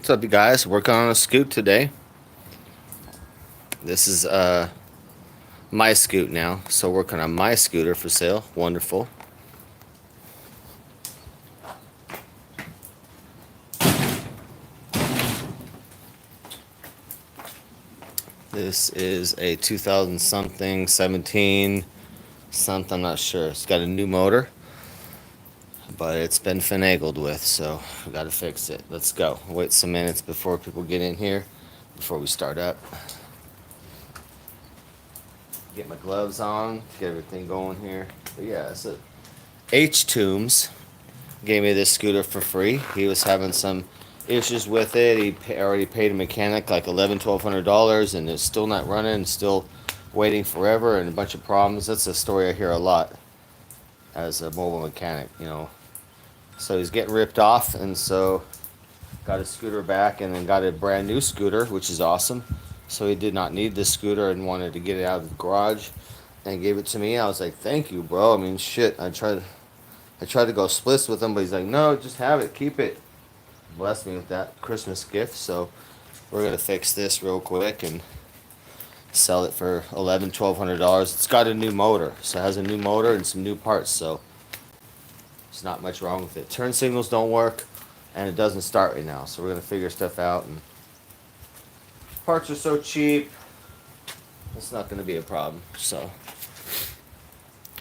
What's up, you guys? Working on a scoot today. This is my scoot now, so working on my scooter for sale. Wonderful. This is a 2000 something, 17 something. I'm not sure. It's got a new motor, but it's been finagled with, so we got to fix it. Let's go. Wait some minutes before people get in here, before we start up. Get my gloves on, get everything going here. But yeah, it's a H Toombs gave me this scooter for free. He was having some issues with it. Already paid a mechanic like $1,200, and it's still not running, still waiting forever, and a bunch of problems. That's a story I hear a lot as a mobile mechanic. So he's getting ripped off, and so got his scooter back, and then got a brand new scooter, which is awesome. So he did not need this scooter and wanted to get it out of the garage, and gave it to me. I was like, "Thank you, bro." I mean, shit. I tried to go splits with him, but he's like, "No, just have it, keep it." Blessed me with that Christmas gift, so we're gonna fix this real quick and sell it for $1,100-$1,200. It's got a new motor, so it has a new motor and some new parts, so there's not much wrong with it. Turn signals don't work, and it doesn't start right now, so we're gonna figure stuff out. And parts are so cheap, it's not gonna be a problem. So I'm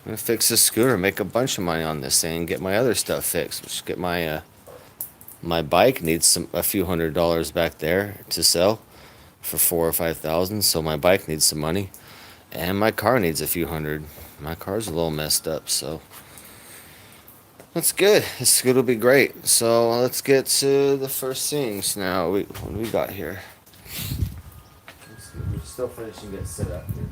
gonna fix this scooter, make a bunch of money on this thing, and get my other stuff fixed. Just get my bike needs a few $100s back there to sell for 4 or 5,000. So my bike needs some money, and my car needs a few hundred. My car's a little messed up, so that's good. This scooter will be great. So let's get to the first things now. What do we got here? We're still finishing getting set up here.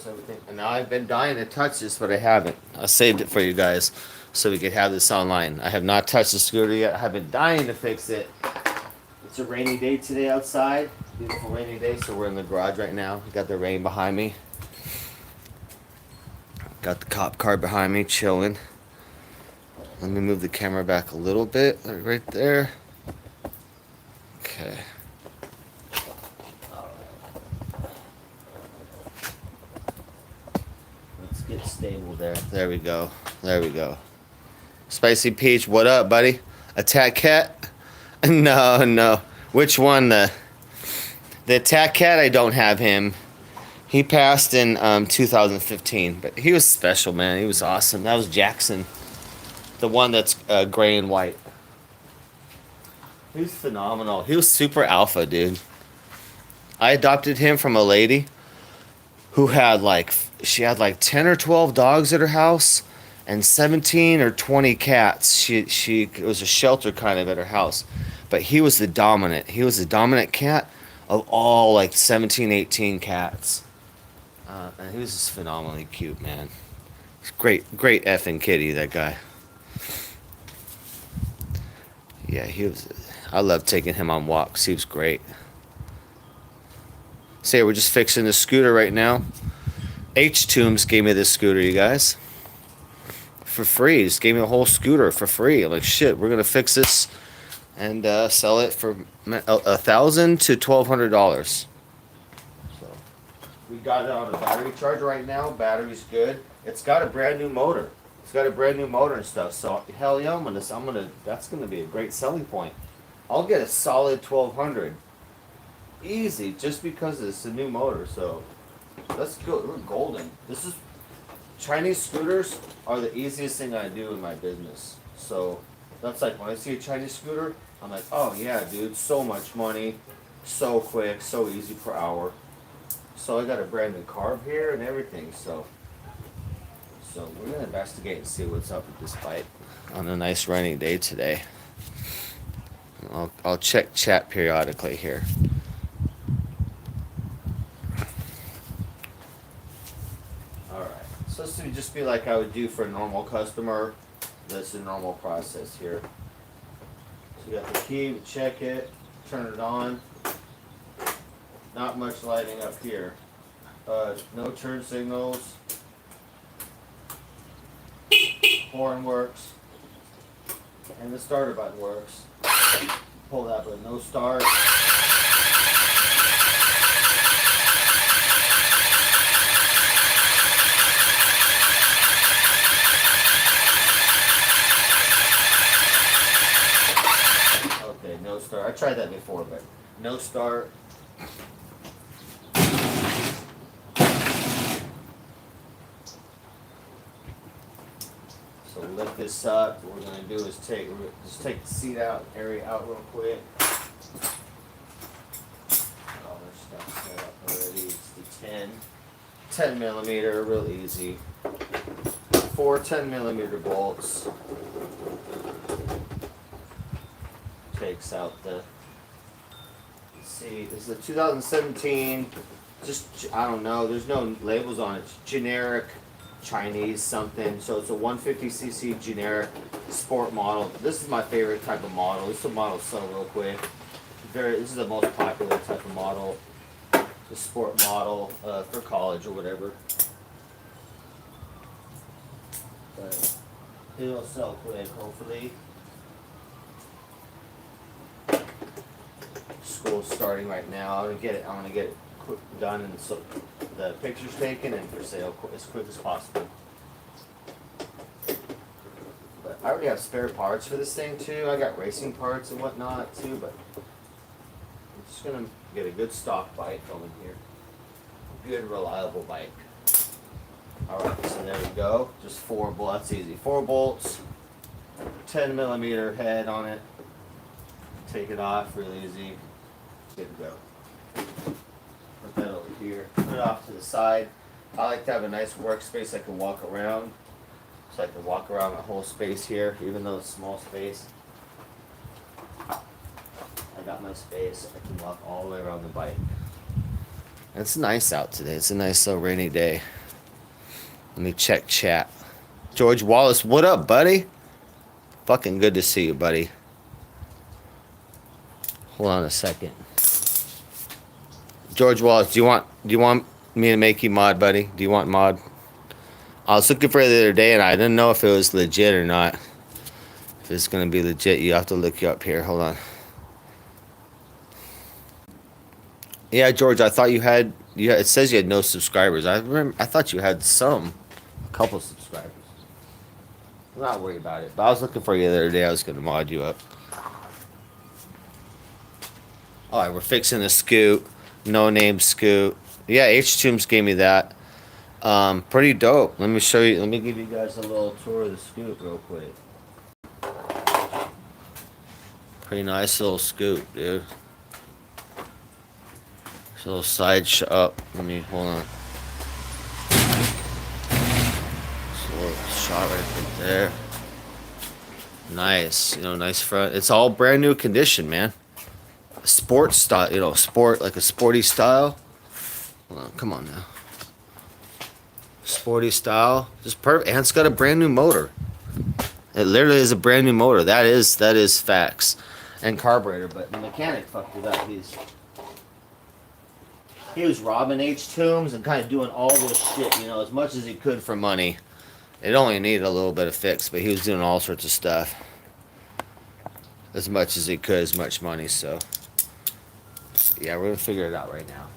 Everything. And now I've been dying to touch this, but I haven't. I saved it for you guys so we could have this online. I have not touched the scooter yet. I have been dying to fix it. It's a rainy day today outside. Beautiful rainy day, so we're in the garage right now. Got the rain behind me. Got the cop car behind me, chilling. Let me move the camera back a little bit, right there. Okay. Get stable there. There we go. There we go. Spicy Peach, what up, buddy? Attack Cat? No, no. Which one? The Attack Cat? I don't have him. He passed in 2015, but he was special, man. He was awesome. That was Jackson, the one that's gray and white. He's phenomenal. He was super alpha, dude. I adopted him from a lady who had she had 10 or 12 dogs at her house and 17 or 20 cats. It was a shelter kind of at her house, but he was the dominant cat of all 17, 18 cats. And he was just phenomenally cute, man. He's great effing kitty, that guy. Yeah, I loved taking him on walks. He was great. So yeah, we're just fixing the scooter right now. H Toombs gave me this scooter, you guys, for free. Just gave me a whole scooter for free. I'm like, shit, we're gonna fix this and sell it for $1,000 to $1,200. So we got it on a battery charge right now. Battery's good. It's got a brand new motor. And stuff. So hell yeah, that's gonna be a great selling point. I'll get a solid 1,200. Easy, just because it's a new motor. So let's go. We're golden. Chinese scooters are the easiest thing I do in my business. So that's when I see a Chinese scooter, I'm like, oh yeah, dude, so much money, so quick, so easy per hour. So I got a brand new carb here and everything. So we're gonna investigate and see what's up with this bike on a nice rainy day today. I'll check chat periodically here. So this would just be like I would do for a normal customer. That's the normal process here. So you got the key, we check it, turn it on. Not much lighting up here. No turn signals. Horn works. And the starter button works. Pull that button, no start. Okay, no start. I tried that before, but no start. So lift this up. What we're going to do is take the seat area out real quick. All this stuff set up already. It's the 10 millimeter, real easy. 4 10 millimeter bolts. Takes out the. Let's see, this is a 2017. Just I don't know. There's no labels on it. It's generic. Chinese something, so it's a 150cc generic sport model. This is my favorite type of model. This is a model sell real quick. This is the most popular type of model, the sport model for college or whatever. But it'll sell quick, hopefully. School's starting right now. I'm gonna get it quick done and so the picture's taken and for sale as quick as possible. But I already have spare parts for this thing too. I got racing parts and whatnot too, but I'm just gonna get a good stock bike going here. Good reliable bike. Alright, so there we go. Just 4 bolts, that's easy. 4 bolts, 10 millimeter head on it. Take it off, really easy. Good to go. Put that over here. Put it off to the side. I like to have a nice workspace I can walk around. So I can walk around the whole space here, even though it's a small space. I got my space. I can walk all the way around the bike. It's nice out today. It's a nice little rainy day. Let me check chat. George Wallace, what up, buddy? Fucking good to see you, buddy. Hold on a second. George Wallace, do you want me to make you mod, buddy? Do you want mod? I was looking for it the other day and I didn't know if it was legit or not. If it's gonna be legit, you have to look you up here. Hold on. Yeah, George, I thought you had. Yeah, it says you had no subscribers. I thought you had a couple subscribers. I'm not worried about it. But I was looking for you the other day. I was gonna mod you up. All right, we're fixing the scoot. No name scoot. Yeah, H-Tooms gave me that. Pretty dope. Let me show you. Let me give you guys a little tour of the scoot real quick. Pretty nice little scoot, dude. It's a little side up. Let me hold on. It's a little shot right there. Nice, nice front. It's all brand new condition, man. Sports style, like a sporty style. Hold on, come on now. Sporty style, just perfect, and it's got a brand new motor. It literally is a brand new motor. That is facts. And carburetor, but the mechanic fucked it up. He was robbing H-Tooms and kind of doing all this shit, as much as he could for money. It only needed a little bit of fix, but he was doing all sorts of stuff. As much as he could, as much money, so. Yeah, we're gonna figure it out right now.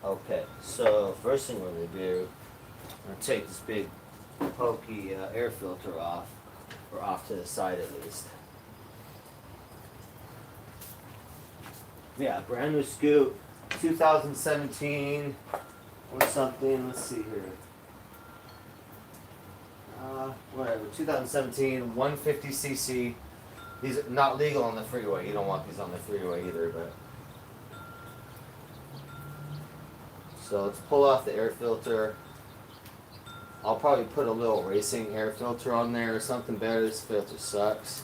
Okay, so first thing we're gonna do, I'm gonna take this big pokey air filter off, or off to the side at least. Yeah, brand new scoot, 2017 or something. Let's see here. Whatever, 2017, 150cc. These are not legal on the freeway. You don't want these on the freeway either, but. So let's pull off the air filter. I'll probably put a little racing air filter on there or something better. This filter sucks.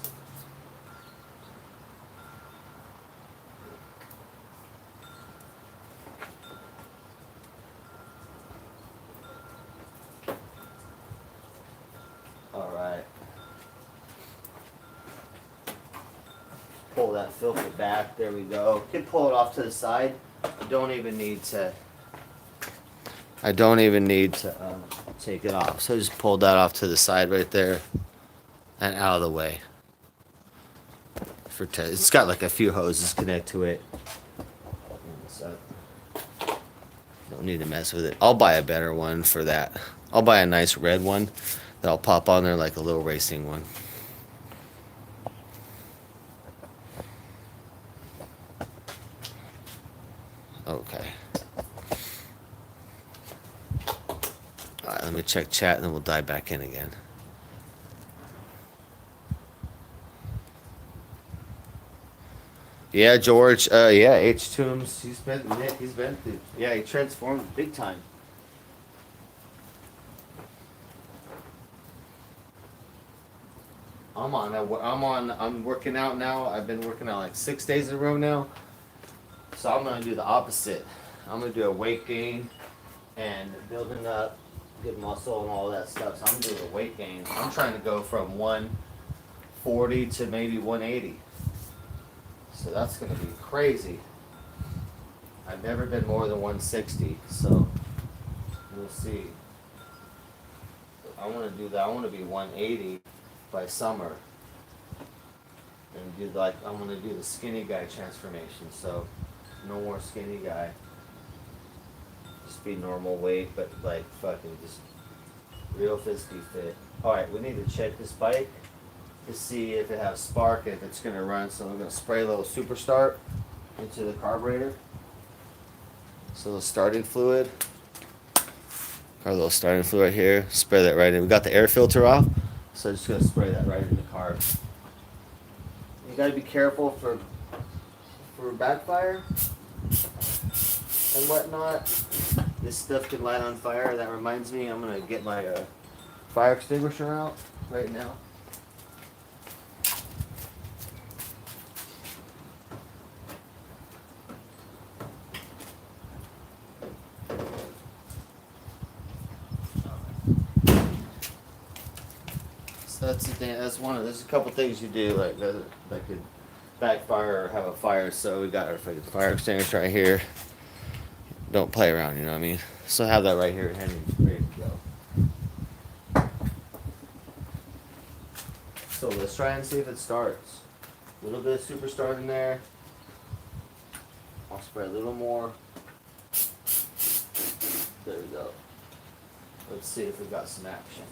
pull that filter back. There we go. You can pull it off to the side. I don't even need to take it off. So just pull that off to the side right there and out of the way. It's got like a few hoses connect to it. So don't need to mess with it. I'll buy a better one for that. I'll buy a nice red one that'll pop on there like a little racing one. Okay. Alright, let me check chat and then we'll dive back in again. Yeah, George. Yeah, H. Toombs. He's been through. Yeah, he transformed big time. I'm working out now. I've been working out like 6 days in a row now. So I'm gonna do the opposite. I'm gonna do a weight gain and building up, good muscle and all that stuff. So I'm doing a weight gain. I'm trying to go from 140 to maybe 180. So that's going to be crazy. I've never been more than 160, so we'll see. I want to do that. I want to be 180 by summer. And do like, I'm going to do the skinny guy transformation. So no more skinny guy. Just be normal weight, but like fucking just real physically fit. Alright, we need to check this bike to see if it has spark and if it's going to run. So I'm going to spray a little super start into the carburetor. So the starting fluid, our little starting fluid right here, spray that right in. We got the air filter off, so I'm just going to spray that right in the carb. You got to be careful for backfire and whatnot. This stuff can light on fire. That reminds me, I'm going to get my fire extinguisher out right now. That's the thing. There's a couple things you do like that could backfire or have a fire. So we got our fire extinguisher right here. Don't play around, you know what I mean? So have that right here, handy, ready to go. So let's try and see if it starts. A little bit of super start in there. I'll spray a little more. There we go. Let's see if we got some action.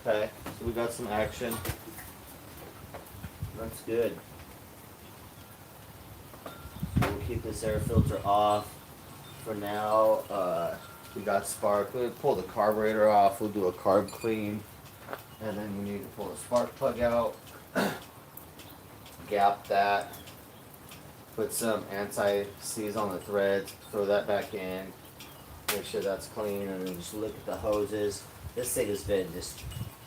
Okay, so we got some action. That's good. We'll keep this air filter off for now. We got spark. We'll pull the carburetor off. We'll do a carb clean. And then we need to pull the spark plug out. Gap that. Put some anti-seize on the threads. Throw that back in. Make sure that's clean. And then just look at the hoses. This thing has been just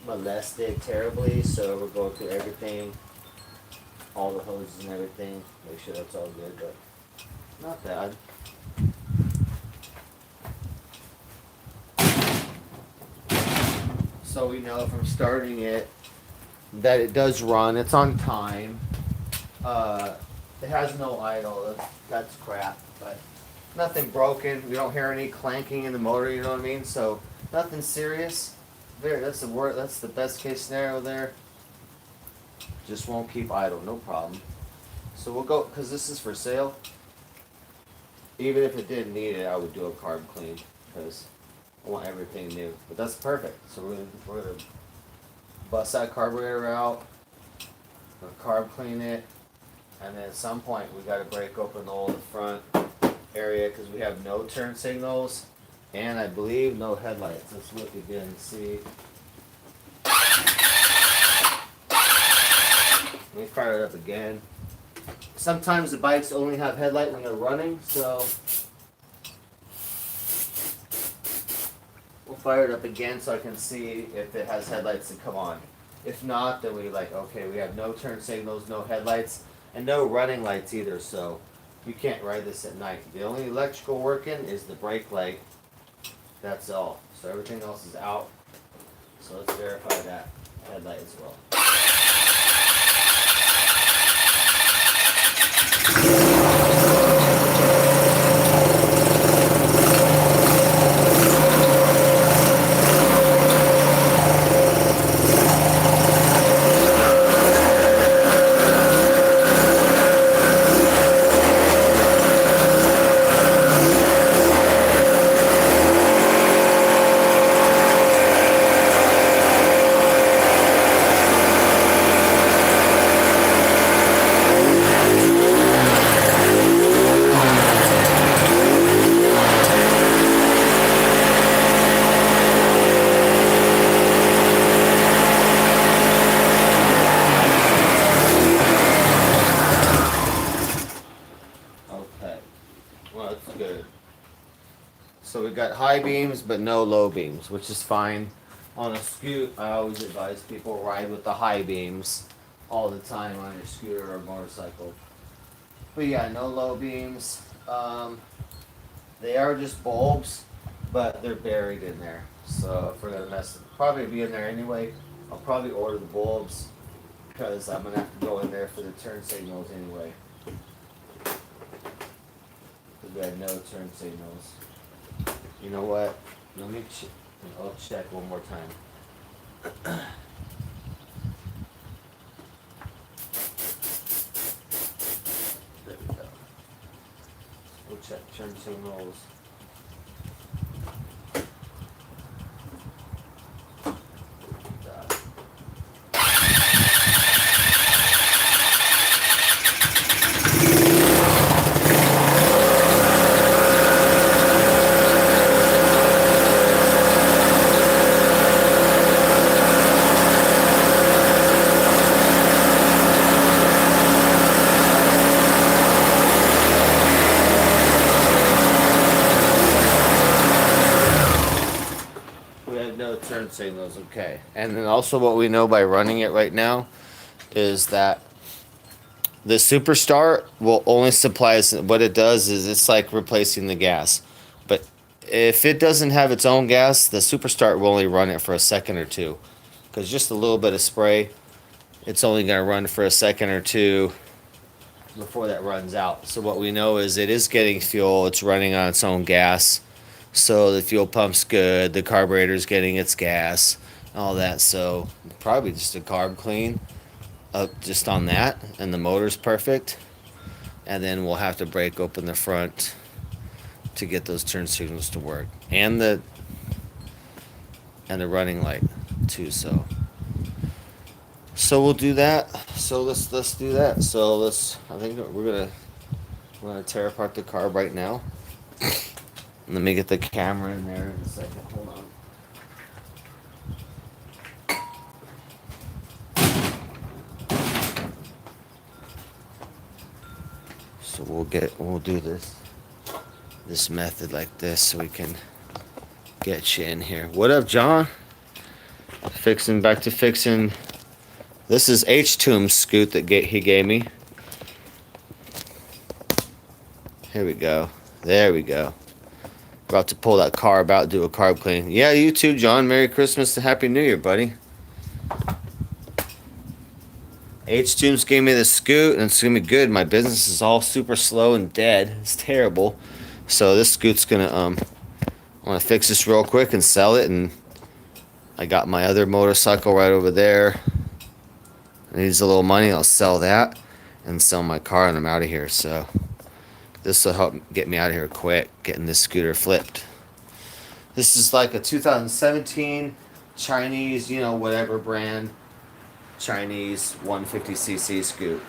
molested terribly. So we're going through everything. All the hoses and everything. Make sure that's all good. But not bad. So we know from starting it that it does run. It's on time. It has no idle. That's crap. But nothing broken. We don't hear any clanking in the motor. You know what I mean? So nothing serious. That's the best case scenario there. Just won't keep idle. No problem. So we'll go, because this is for sale. Even if it didn't need it, I would do a carb clean because I want everything new. But that's perfect. So we're gonna bust that carburetor out, we're gonna carb clean it, and then at some point we got to break open all the front area because we have no turn signals and I believe no headlights. Let's look again and see. Let me fire it up again. Sometimes the bikes only have headlight when they're running, so fire it up again so I can see if it has headlights to come on. If not, then we okay, we have no turn signals, no headlights, and no running lights either, so you can't ride this at night. The only electrical working is the brake light. That's all. So everything else is out. So let's verify that headlight as well. So we got high beams but no low beams, which is fine. On a scoot, I always advise people ride with the high beams all the time on your scooter or motorcycle. But yeah, no low beams. They are just bulbs, but they're buried in there. So if we're gonna probably be in there anyway, I'll probably order the bulbs because I'm gonna have to go in there for the turn signals anyway. Because we had no turn signals. You know what? Let me I'll check one more time. There we go. We'll check turn signals. Turn signals, okay. And then also what we know by running it right now is that the Superstart will only supply us, what it does is it's like replacing the gas. But if it doesn't have its own gas, the Superstart will only run it for a second or two. Because just a little bit of spray, it's only going to run for a second or two before that runs out. So what we know is it is getting fuel, it's running on its own gas. So the fuel pump's good, the carburetor's getting its gas, all that. So probably just a carb clean just on that, and the motor's perfect. And then we'll have to break open the front to get those turn signals to work, and the running light too. So we'll do that. So let's do that. So I think we're gonna tear apart the carb right now. Let me get the camera in there in a second. Hold on. So we'll do this method like this so we can get you in here. What up, John? Back to fixing. This is H-Tomb's scoot that he gave me. Here we go. There we go. About to pull that carb out, do a carb clean. Yeah, you too, John. Merry Christmas and Happy New Year, buddy. H-Tombs gave me the scoot, and it's going to be good. My business is all super slow and dead. It's terrible. So this scoot's going to, I want to fix this real quick and sell it. And I got my other motorcycle right over there. It needs a little money. I'll sell that and sell my car, and I'm out of here. So this will help get me out of here quick, getting this scooter flipped. This is like a 2017 Chinese, whatever brand, Chinese 150cc scoot.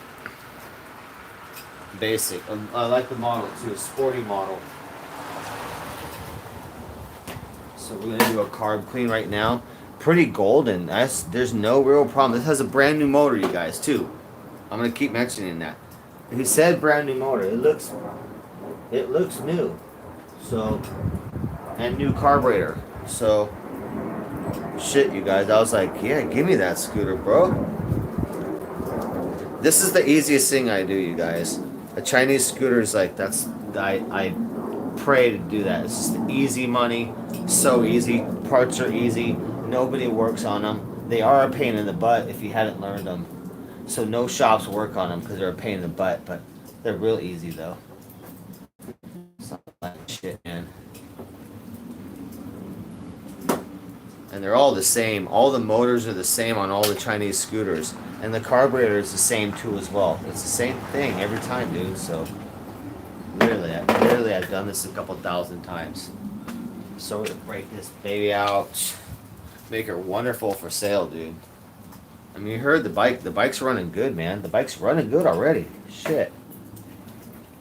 Basic. I like the model too, a sporty model. So we're going to do a carb clean right now. Pretty golden. There's no real problem. This has a brand new motor, you guys, too. I'm going to keep mentioning that. He said brand new motor. It looks new. So, and new carburetor. So Shit, you guys. I was like, yeah, give me that scooter, bro. This is the easiest thing I do, you guys. A Chinese scooter is like, I pray to do that. It's just easy money, so easy. Parts are easy. Nobody works on them. They are a pain in the butt if you hadn't learned them. So no shops work on them because they're a pain in the butt, but they're real easy though. Something like shit, man. And they're all the same. All the motors are the same on all the Chinese scooters, and the carburetor is the same too as well. It's the same thing every time, dude. So literally, I've done this a couple thousand times. So we're gonna break this baby out, make her wonderful for sale, dude. I mean, you heard the bike. The bike's running good, man. The bike's running good already. Shit.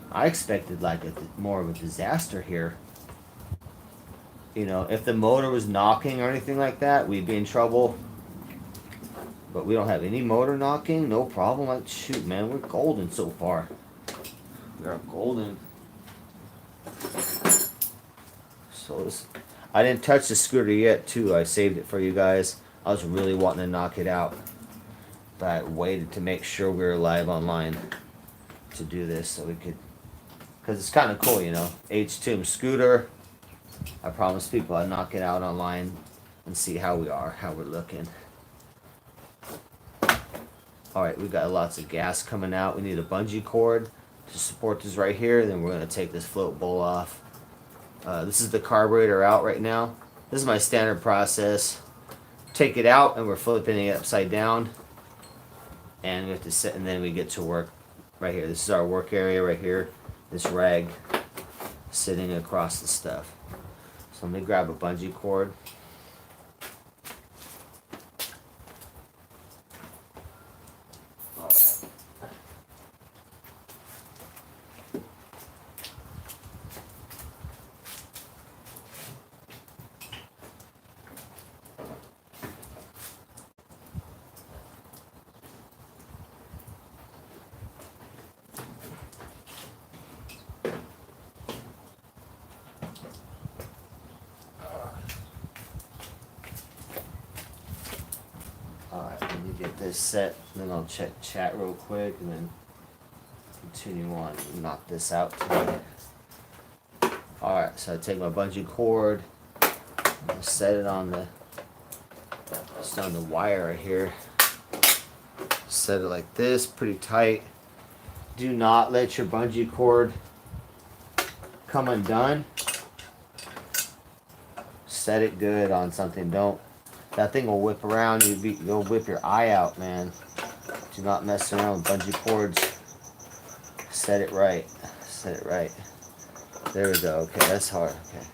I expected like more of a disaster here. You know, if the motor was knocking or anything like that, we'd be in trouble. But we don't have any motor knocking, no problem. Like, shoot, man, we're golden so far. We are golden. So I didn't touch the scooter yet, too. I saved it for you guys. I was really wanting to knock it out, but I waited to make sure we were live online to do this so we could, because it's kind of cool, you know. H-Tomb scooter. I promised people I'd knock it out online and see how we are, how we're looking. Alright, we got lots of gas coming out. We need a bungee cord to support this right here. Then we're going to take this float bowl off. This is the carburetor out right now. This is my standard process. Take it out and we're flipping it upside down. And we have to sit, and then we get to work right here. This is our work area right here. This rag sitting across the stuff. So let me grab a bungee cord. Alright, let me get this set, then I'll check chat real quick and then continue on and knock this out today. Alright, so I take my bungee cord, I'll set it on the just on the wire right here. Set it like this, pretty tight. Do not let your bungee cord come undone. Set it good on something. Don't. That thing will whip around. You'll whip your eye out, man. Do not mess around with bungee cords. Set it right. Set it right. There we go. Okay, that's hard. Okay.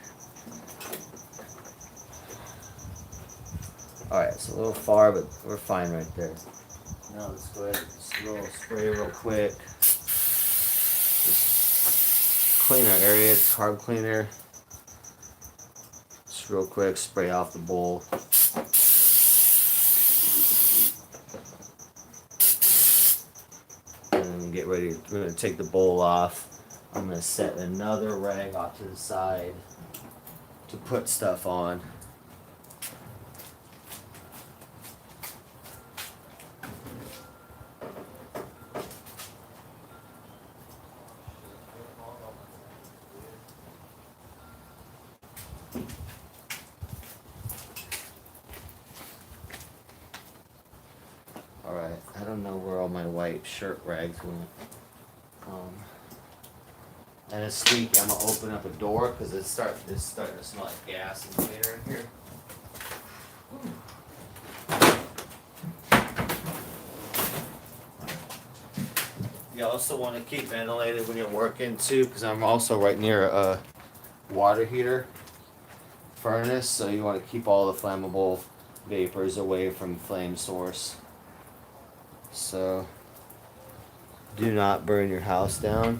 Alright, it's a little far, but we're fine right there. Now let's go ahead and just a little spray real quick. Just clean our area. It's carb cleaner. Just real quick, spray off the bowl. And get ready. We're going to take the bowl off. I'm going to set another rag off to the side to put stuff on. Alright, I don't know where all my white shirt rags went. And it's stinky. I'm going to open up a door because it's starting to smell like gas and cleaner in here. You also want to keep ventilated when you're working too, because I'm also right near a water heater furnace, so you want to keep all the flammable vapors away from flame source. So do not burn your house down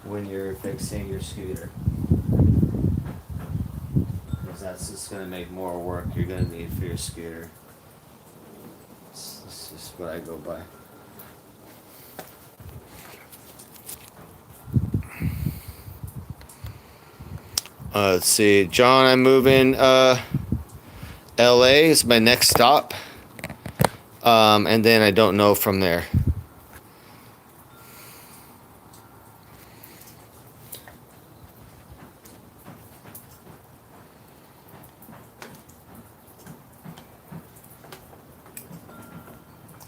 when you're fixing your scooter, because that's just going to make more work you're going to need for your scooter. It's just what I go by. Let's see, John, I'm moving LA is my next stop. And then I don't know from there.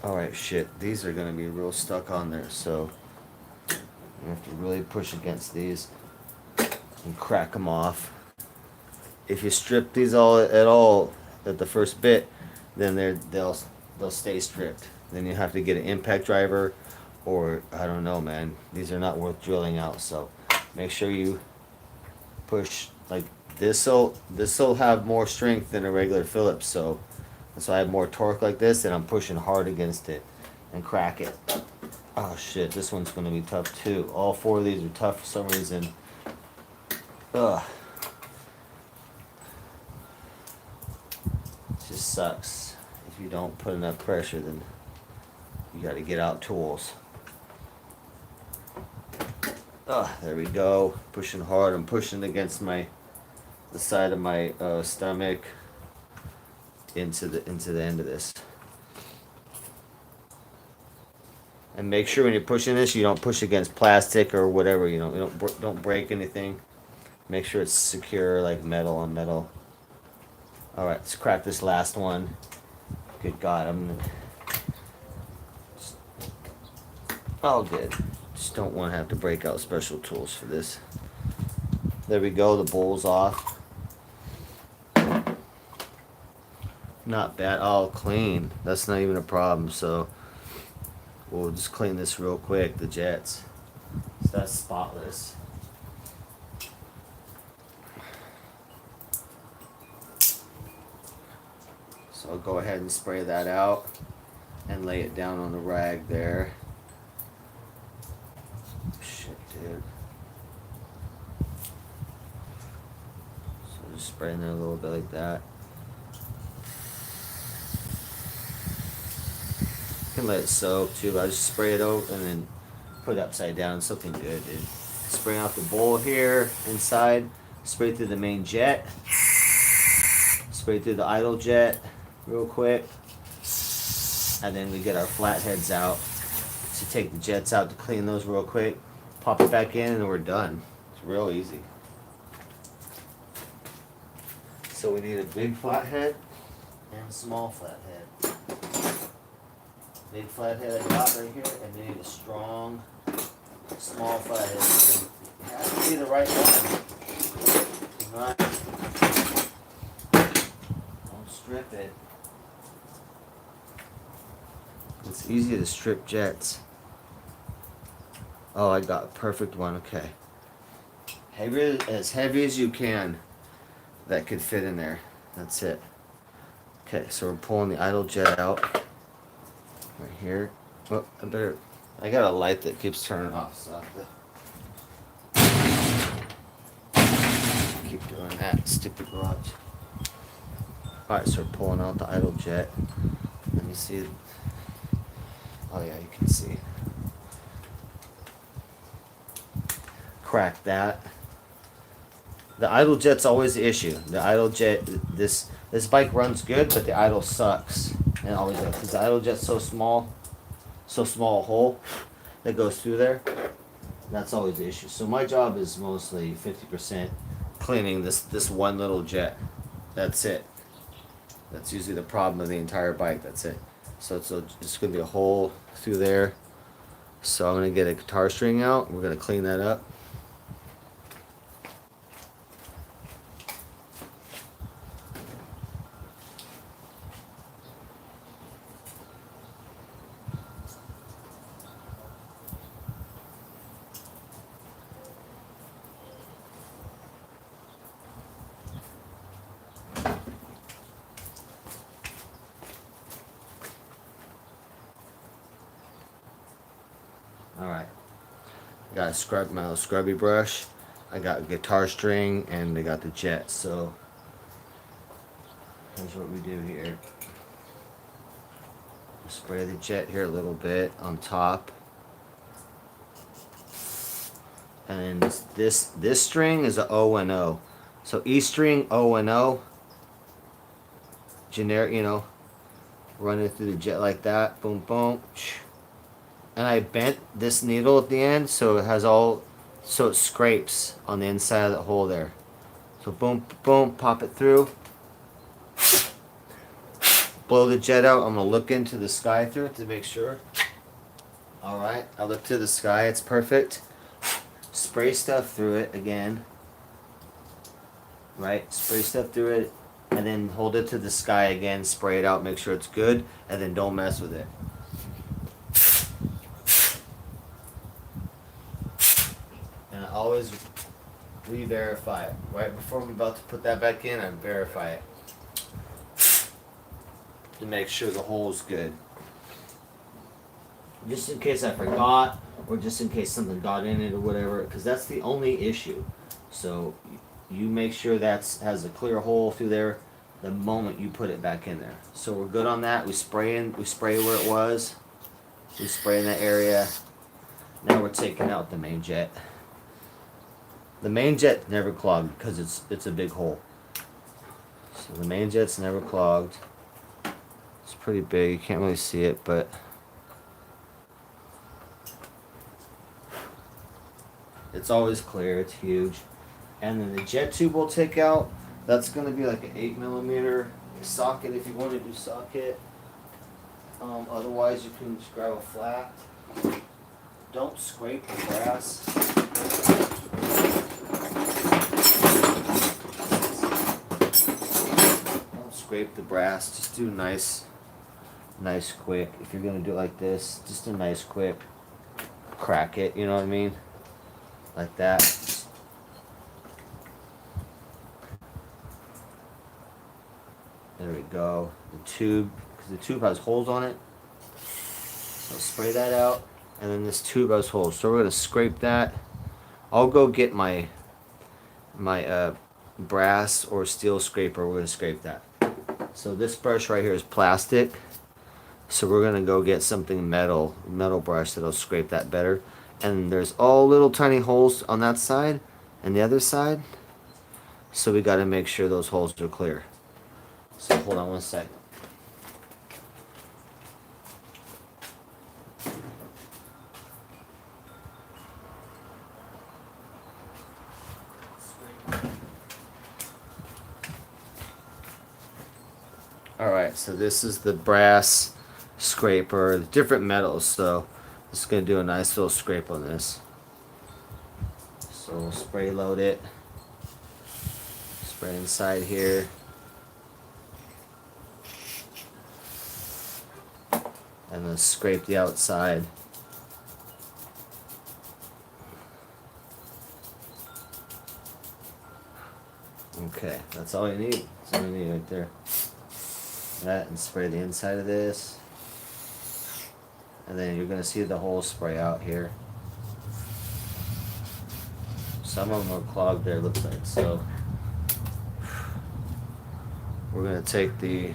Alright, shit. These are going to be real stuck on there, so you have to really push against these and crack them off. If you strip these all at the first bit, then they'll stay stripped. Then you have to get an impact driver, or I don't know, man. These are not worth drilling out, so make sure you push like this'll have more strength than a regular Phillips, so I have more torque like this, and I'm pushing hard against it and crack it. Oh shit, this one's gonna be tough too. All four of these are tough for some reason. Ugh. It just sucks. If you don't put enough pressure, then you gotta get out tools. There we go. Pushing hard. I'm pushing against the side of my stomach into the end of this. And make sure when you're pushing this, you don't push against plastic or whatever. You know, don't break anything. Make sure it's secure, like metal on metal. All right, let's crack this last one. Good God, I'm gonna. All good. Just don't want to have to break out special tools for this. There we go. The bowl's off. Not bad. All clean. That's not even a problem. So we'll just clean this real quick. The jets. So that's spotless. So I'll go ahead and spray that out and lay it down on the rag there. Shit, dude. So just spraying there a little bit like that. You can let it soak too, but I just spray it over and then put it upside down. Something good, dude. Spray out the bowl here inside. Spray through the main jet. Spray through the idle jet real quick. And then we get our flatheads out. So take the jets out to clean those real quick. Pop it back in and we're done. It's real easy. So we need a big flathead and a small flathead. Big flathead I got right here, and we need a strong, small flathead. It has to be the right one. Don't strip it. It's easy to strip jets. Oh, I got a perfect one. Okay. As heavy as you can that could fit in there. That's it. Okay, so we're pulling the idle jet out right here. Well, I got a light that keeps turning off, so I have to keep doing that. Stupid garage. Alright, so we're pulling out the idle jet. Let me see. Oh yeah, you can see. Crack that. The idle jet's always the issue. The idle jet, this bike runs good, but the idle sucks. And always does. Because the idle jet's so small a hole that goes through there. That's always the issue. So my job is mostly 50% cleaning this one little jet. That's it. That's usually the problem of the entire bike. That's it. So it's going to be a hole through there. So I'm going to get a guitar string out. We're going to clean that up. Alright, got my scrubby brush, I got a guitar string, and I got the jet. So here's what we do here. Spray the jet here a little bit on top. And this string is a O and O. So E string, O and O. generic, run it through the jet like that. Boom, boom. And I bent this needle at the end so it scrapes on the inside of the hole there. So boom, boom, pop it through. Blow the jet out. I'm gonna look into the sky through it to make sure. All right, I look to the sky. It's perfect. Spray stuff through it again. Right, spray stuff through it, and then hold it to the sky again. Spray it out. Make sure it's good, and then don't mess with it. And I always re-verify it. Right before I'm about to put that back in, I verify it to make sure the hole's good. Just in case I forgot, or just in case something got in it or whatever, because that's the only issue. So you make sure that has a clear hole through there the moment you put it back in there. So we're good on that. We spray where it was. We spray in that area. Now we're taking out the main jet. The main jet never clogged because it's a big hole. So the main jet's never clogged. It's pretty big. You can't really see it, but it's always clear. It's huge. And then the jet tube we'll take out. That's going to be like an 8mm socket if you want to do socket. Otherwise, you can just grab a flat. Don't scrape the brass. Don't scrape the brass. Just do nice quick. If you're going to do it like this, just a nice quick crack it. You know what I mean? Like that. There we go. The tube, because the tube has holes on it. So spray that out. And then this tube has holes. So we're going to scrape that. I'll go get my brass or steel scraper. We're going to scrape that. So this brush right here is plastic. So we're going to go get something metal brush that'll scrape that better. And there's all little tiny holes on that side and the other side. So we got to make sure those holes are clear. So hold on one second. Alright, so this is the brass scraper, different metals, so it's going to do a nice little scrape on this. So we'll spray load it. Spray inside here. And then scrape the outside. Okay, that's all you need. That's all you need right there. That, and spray the inside of this. And then you're going to see the hole spray out here. Some of them are clogged there, looks like. So we're going to take the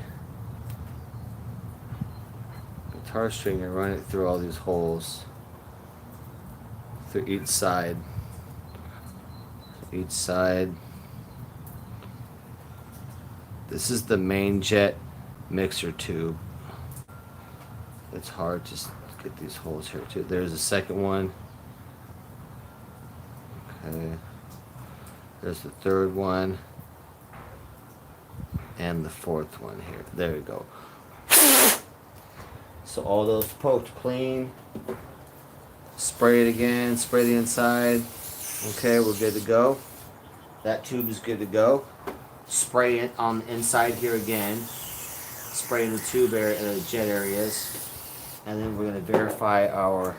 guitar string and run it through all these holes, through each side. Each side. This is the main jet mixer tube. It's hard to get these holes here too. There's a second one. Okay. There's the third one. And the fourth one here. There we go. So all those poked clean. Spray it again. Spray the inside. Okay, we're good to go. That tube is good to go. Spray it on the inside here again. Spray the tube area, the jet areas. And then we're going to verify our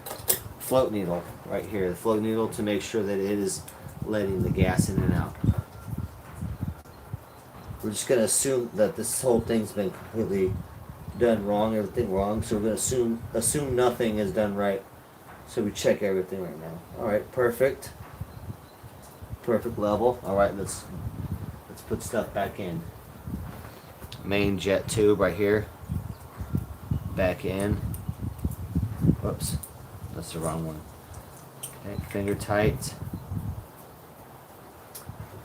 float needle right here. The float needle to make sure that it is letting the gas in and out. We're just going to assume that this whole thing's been completely done wrong, everything wrong. So we're going to assume nothing is done right. So we check everything right now. Alright, perfect. Perfect level. Alright, let's put stuff back in. Main jet tube right here. Back in. Whoops. That's the wrong one. Okay, finger tight.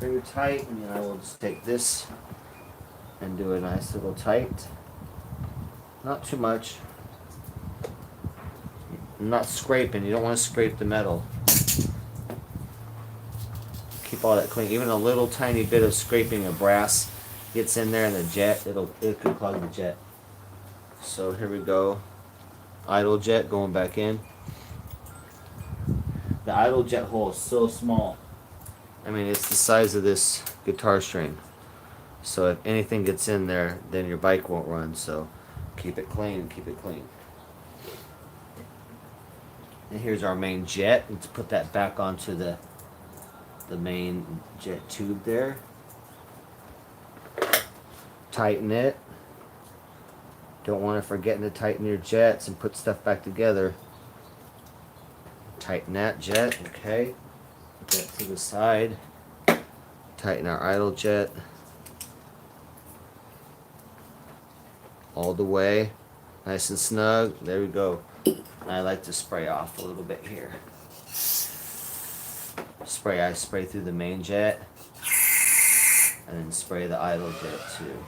Finger tight, and then I will just take this and do a nice little tight. Not too much. Not scraping. You don't want to scrape the metal. Keep all that clean. Even a little tiny bit of scraping of brass gets in there in the jet, it could clog the jet. So here we go. Idle jet going back in. The idle jet hole is so small. I mean, it's the size of this guitar string. So if anything gets in there, then your bike won't run. So keep it clean, keep it clean. And here's our main jet. Let's put that back onto the main jet tube there. Tighten it. Don't want to forget to tighten your jets and put stuff back together. Tighten that jet, okay. Put that to the side. Tighten our idle jet. All the way. Nice and snug. There we go. I like to spray off a little bit here. I spray through the main jet. And then spray the idle jet too.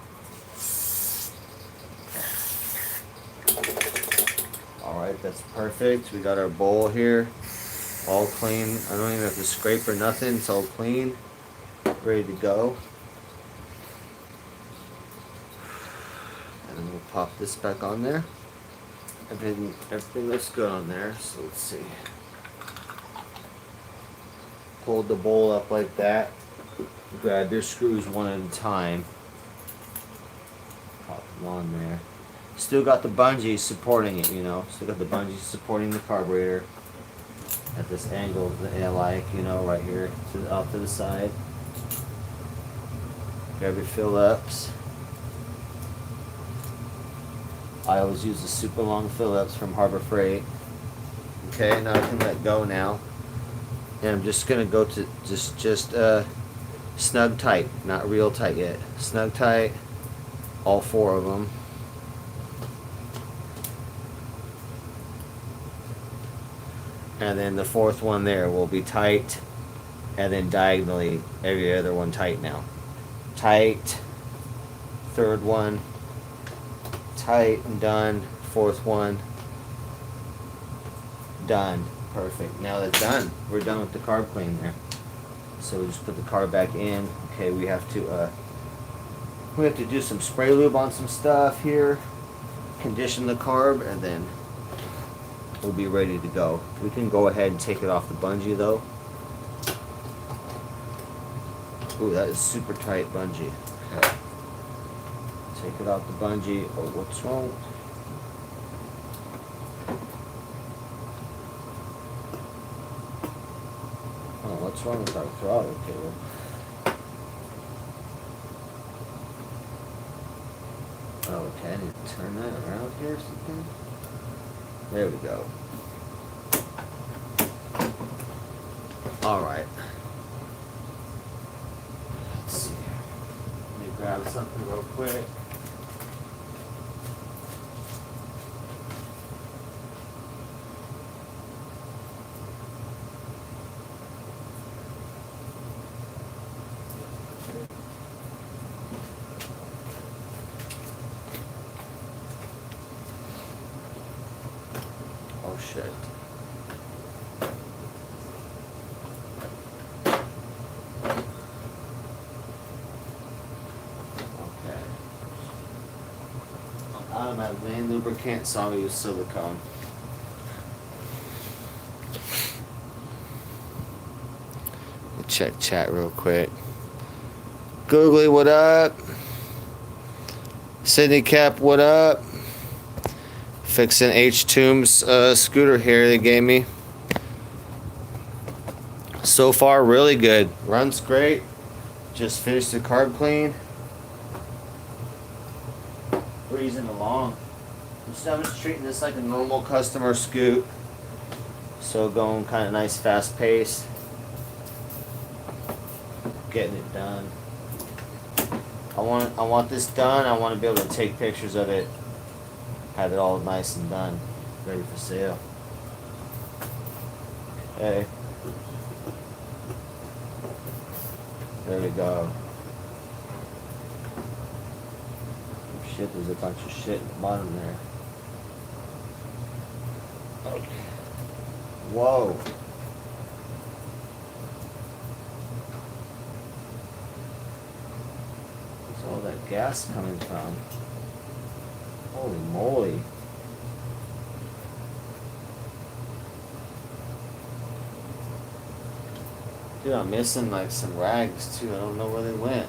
Alright, that's perfect. We got our bowl here. All clean. I don't even have to scrape or nothing. It's all clean. Ready to go. And then we'll pop this back on there. Everything looks good on there. So let's see. Hold the bowl up like that. Grab your screws one at a time. Pop them on there. Still got the bungee supporting it, you know. Still got the bungee supporting the carburetor at this angle that I like, you know, right here off to the side. Grab your fill-ups. I always use the super long fill-ups from Harbor Freight. Okay, now I can let go now. And I'm just gonna go to just snug tight, not real tight yet. Snug tight, all four of them. And then the fourth one there will be tight, and then diagonally every other one tight now. Tight, third one, tight and done, fourth one, done. Perfect. Now that's done. We're done with the carb clean there. So we just put the carb back in. Okay, we have to do some spray lube on some stuff here, condition the carb, and then we'll be ready to go. We can go ahead and take it off the bungee though. Ooh, that is super tight bungee. Okay. Take it off the bungee. Oh, what's wrong? Oh, what's wrong with our throttle cable? Oh, okay, I need to turn that around here or something. There we go. Alright. Let's see. Let me grab something real quick. Oh shit. Okay. Out of my main lubricant, so I'm gonna use silicone. Check chat real quick. Googly, what up? Sydney Cap, what up? Fixing H-Tomb's scooter here they gave me. So far, really good. Runs great. Just finished the carb clean. Breezing along. I'm just treating this like a normal customer scoot. So going kind of nice, fast pace. Getting it done. I want this done. I want to be able to take pictures of it. Have it all nice and done, ready for sale. Okay. There we go. shit, there's a bunch of shit at the bottom there. Okay. Whoa. Where's all that gas coming from? Holy moly. Dude, I'm missing like some rags too. I don't know where they went.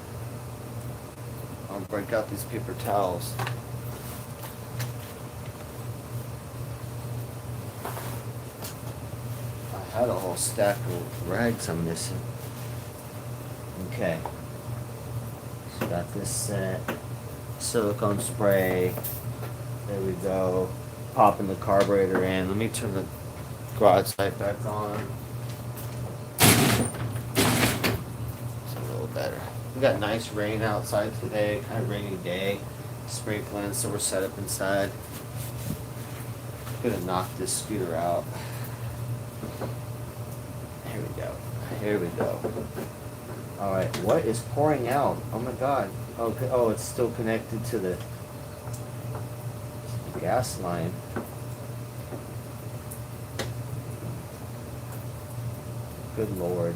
I'll break out these paper towels. I had a whole stack of rags I'm missing. Okay. So got this set. Silicone spray. There we go. Popping the carburetor in. Let me turn the garage light back on. Better. We got nice rain outside today, kind of rainy day, sprinkling, so we're set up inside. Gonna knock this scooter out. Here we go. Here we go. All right, what is pouring out? Oh my God. Okay. Oh, it's still connected to the gas line. Good Lord.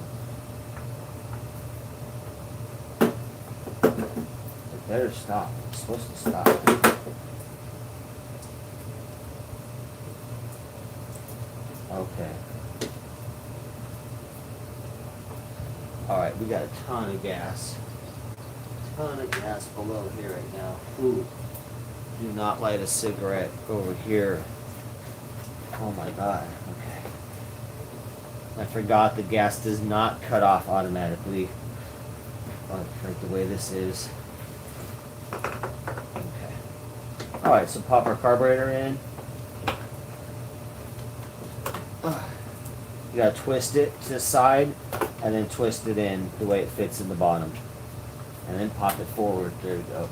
Better stop. It's supposed to stop. Okay. Alright, we got a ton of gas. Ton of gas below here right now. Ooh. Do not light a cigarette over here. Oh my God. Okay. I forgot the gas does not cut off automatically. Like the way this is. Okay. Alright, so pop our carburetor in. You gotta twist it to the side and then twist it in the way it fits in the bottom. And then pop it forward. There we go.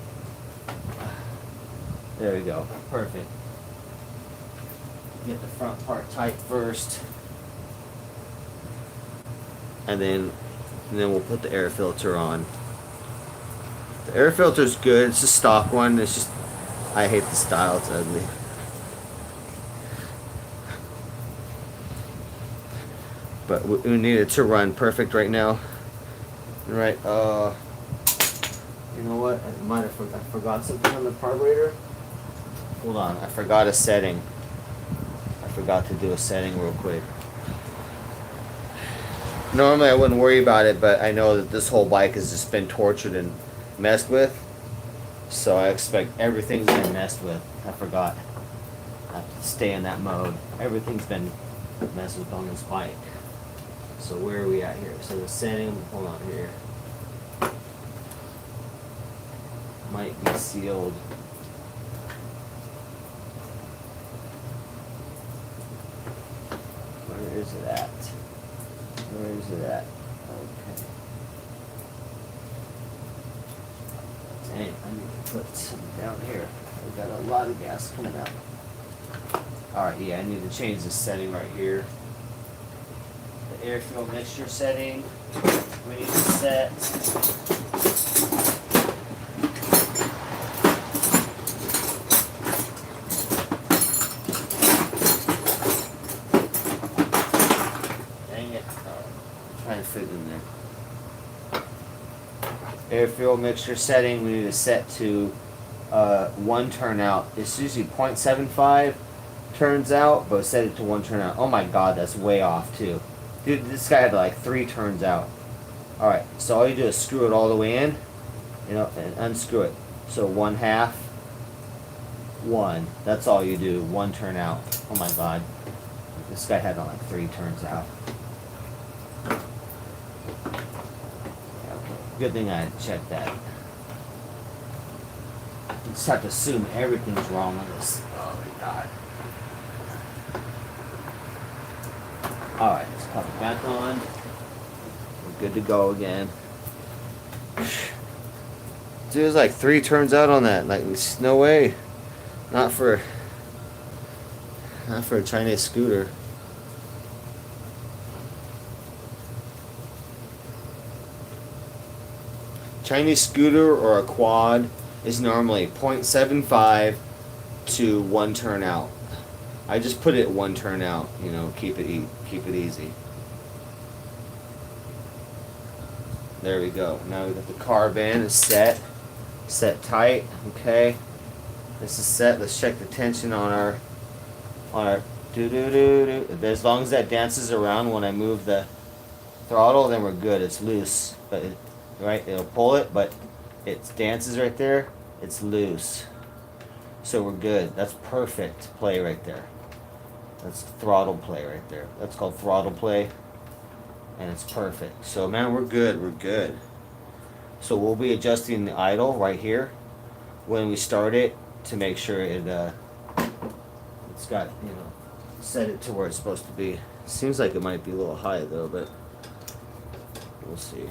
There we go. Perfect. Get the front part tight first. And then we'll put the air filter on. The air filter is good. It's a stock one. It's just, I hate the style. It's ugly. But we need it to run perfect right now. Right. You know what? I forgot something on the carburetor. Hold on. I forgot a setting. I forgot to do a setting real quick. Normally I wouldn't worry about it, but I know that this whole bike has just been tortured and messed with. So I expect everything's been messed with. I forgot. I have to stay in that mode. Everything's been messed with on this bike. So where are we at here? So the setting, hold on here. Might be sealed. Where is it at? Where is it at? Okay. Dang, I need to put some down here. I've got a lot of gas coming out. Alright, yeah, I need to change the setting right here. The air fuel mixture setting. We need to set. Dang it. Trying to fit it in there. Air fuel mixture setting, we need to set to 1 turnout. It's usually 0.75 turns out, but set it to 1 turnout. Oh my God, that's way off too. Dude, this guy had like 3 turns out. Alright, so all you do is screw it all the way in, you know, and unscrew it. So 1/2, 1. That's all you do, 1 turn out. Oh my God. This guy had like 3 turns out. Good thing I checked that. You just have to assume everything's wrong on this. Oh my God. Alright, let's pop it back on. We're good to go again. Dude, there's like 3 turns out on that. Like, there's no way. Not for a Chinese scooter. Chinese scooter or a quad is normally 0.75 to 1 turn out. I just put it 1 turn out, you know, keep it easy. There we go. Now we got the carb in, it's set tight, okay. This is set. Let's check the tension on our do. As long as that dances around when I move the throttle, then we're good. It's loose, but right, it'll pull it, but it dances right there. It's loose, so we're good. That's perfect play right there. That's throttle play right there. That's called throttle play, and it's perfect. So man, we're good. We're good. So we'll be adjusting the idle right here when we start it to make sure it's got, you know, set it to where it's supposed to be. Seems like it might be a little high though, but we'll see.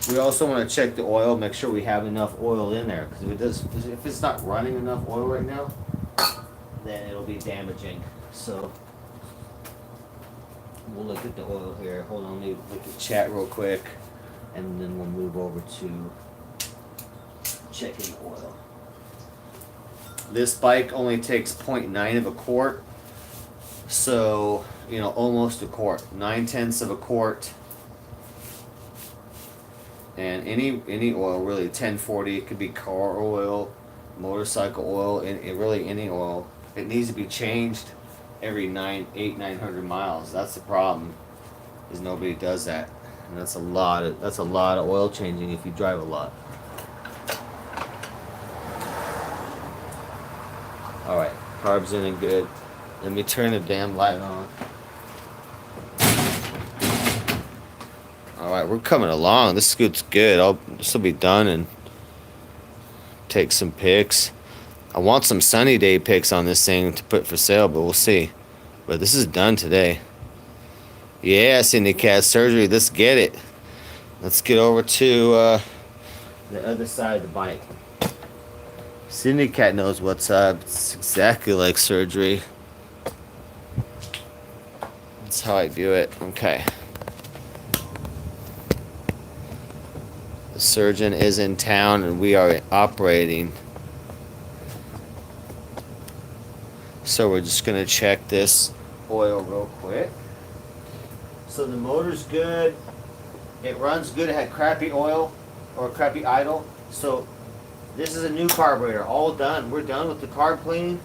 We also want to check the oil, make sure we have enough oil in there, because if it's not running enough oil right now, then it'll be damaging. So we'll look at the oil here. Hold on, let me look at chat real quick, and then we'll move over to checking the oil. This bike only takes 0.9 of a quart, so you know, almost a quart, 9/10 of a quart. And any oil, really, 1040, it could be car oil, motorcycle oil, and really any oil. It needs to be changed every 900 miles. That's the problem, is nobody does that, and that's a lot of oil changing if you drive a lot. All right, carbs in and good. Let me turn the damn light on. All right, we're coming along. This scoot's good. This will be done and take some pics. I want some sunny day pics on this thing to put for sale, but we'll see. But this is done today. Yeah, Syndicat surgery. Let's get it. Let's get over to the other side of the bike. Syndicat knows what's up. It's exactly like surgery. That's how I do it. Okay. The surgeon is in town and we are operating. So we're just going to check this oil real quick. So the motor's good. It runs good. It had crappy oil or crappy idle. So this is a new carburetor. All done. We're done with the carb cleaning.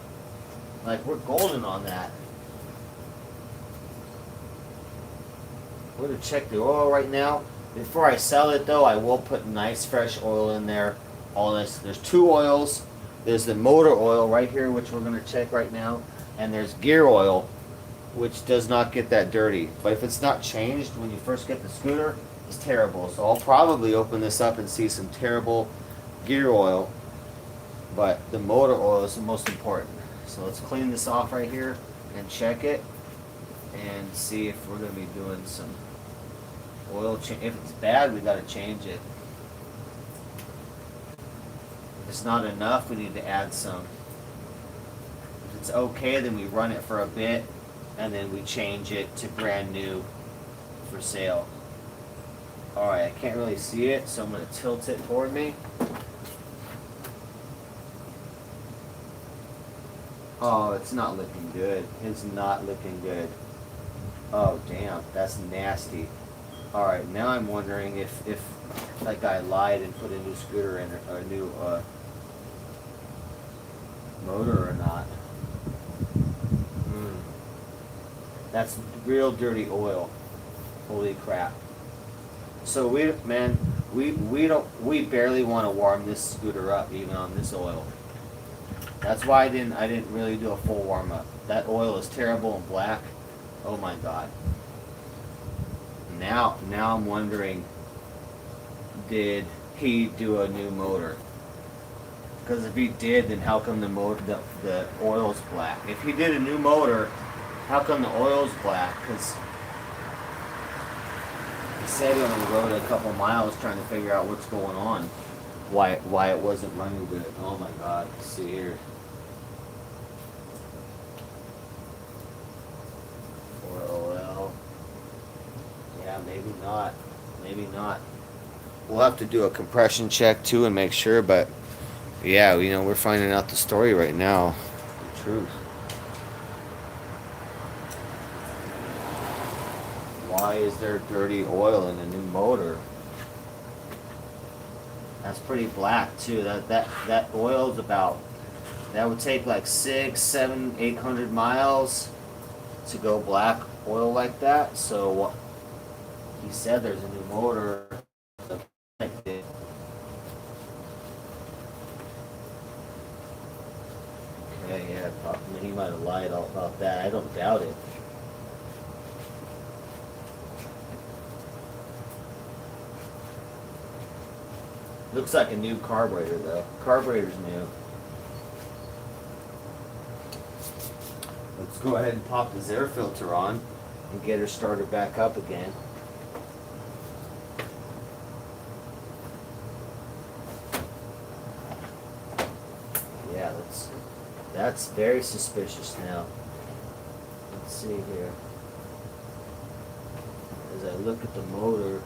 Like, we're golden on that. We're going to check the oil right now. Before I sell it though, I will put nice fresh oil in there. All this. There's 2 oils. There's the motor oil right here, which we're going to check right now. And there's gear oil, which does not get that dirty. But if it's not changed when you first get the scooter, it's terrible. So I'll probably open this up and see some terrible gear oil. But the motor oil is the most important. So let's clean this off right here and check it and see if we're going to be doing some oil change. If it's bad, we got to change it. If it's not enough, we need to add some. If it's okay, then we run it for a bit and then we change it to brand new for sale. Alright, I can't really see it, so I'm going to tilt it toward me. Oh, it's not looking good. It's not looking good. Oh, damn, that's nasty. Alright, now I'm wondering if that guy lied and put a new scooter in, or a new motor or not. That's real dirty oil. Holy crap. So we barely want to warm this scooter up even on this oil. That's why I didn't really do a full warm up. That oil is terrible and black. Oh my god. Now I'm wondering, did he do a new motor? Because if he did, then how come the oil's black? If he did a new motor, how come the oil's black? Because he said he only rode a couple miles trying to figure out what's going on, why it wasn't running good. Oh my god! Let's see here. Oil. Yeah, maybe not. Maybe not. We'll have to do a compression check too and make sure, but Yeah, we're finding out the story right now. The truth. Why is there dirty oil in a new motor? That's pretty black too. That oil's about. That would take like 6, 7, 800 miles to go black oil like that. So what he said, there's a new motor. Okay, yeah, probably he might have lied all about that. I don't doubt it. Looks like a new carburetor though. Carburetor's new. Let's go ahead and pop this air filter on and get her started back up again. Yeah, that's very suspicious now. Let's see here. As I look at the motor,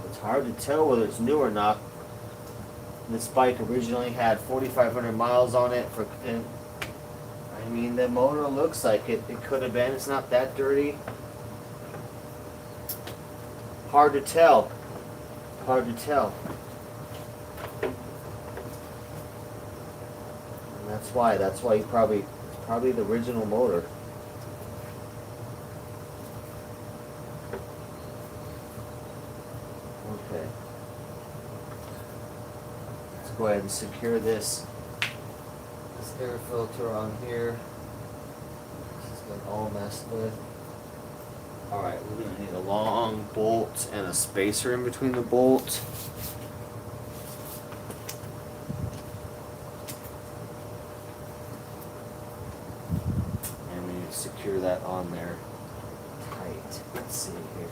it's hard to tell whether it's new or not. This bike originally had 4,500 miles on it and I mean, the motor looks like it could have been. It's not that dirty. Hard to tell. Hard to tell. And that's why you probably the original motor. Okay. Let's go ahead and secure this air filter on here. This has been all messed with. Alright, we're going to need a long bolt and a spacer in between the bolts. And we need to secure that on there tight. Let's see here.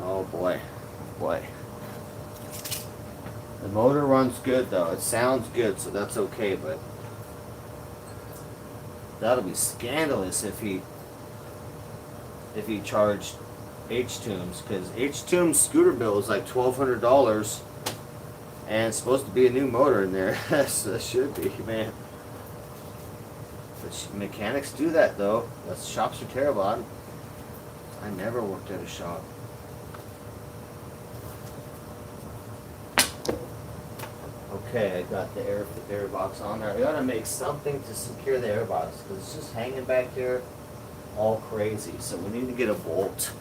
Oh boy. Boy. The motor runs good though. It sounds good, so that's okay, but that'll be scandalous if he charged H-Tombs, because H-Tombs scooter bill is like $1,200 and it's supposed to be a new motor in there. So that should be, man. But mechanics do that though. Shops are terrible. I never worked at a shop. Okay, I got the air box on there. I gotta make something to secure the air box because it's just hanging back there all crazy. So we need to get a bolt.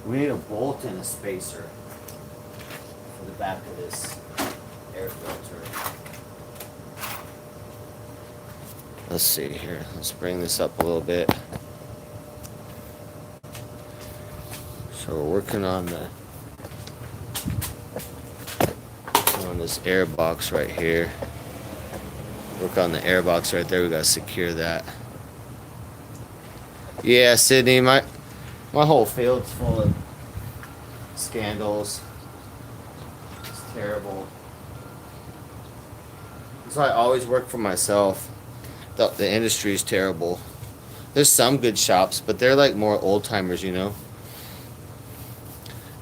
We need a bolt and a spacer for the back of this air filter. Let's see here. Let's bring this up a little bit. So we're working on this air box right here. Work on the air box right there. We gotta secure that. Yeah, Sydney, my whole field's full of scandals. It's terrible. So I always work for myself. The industry is terrible. There's some good shops, but they're like more old timers,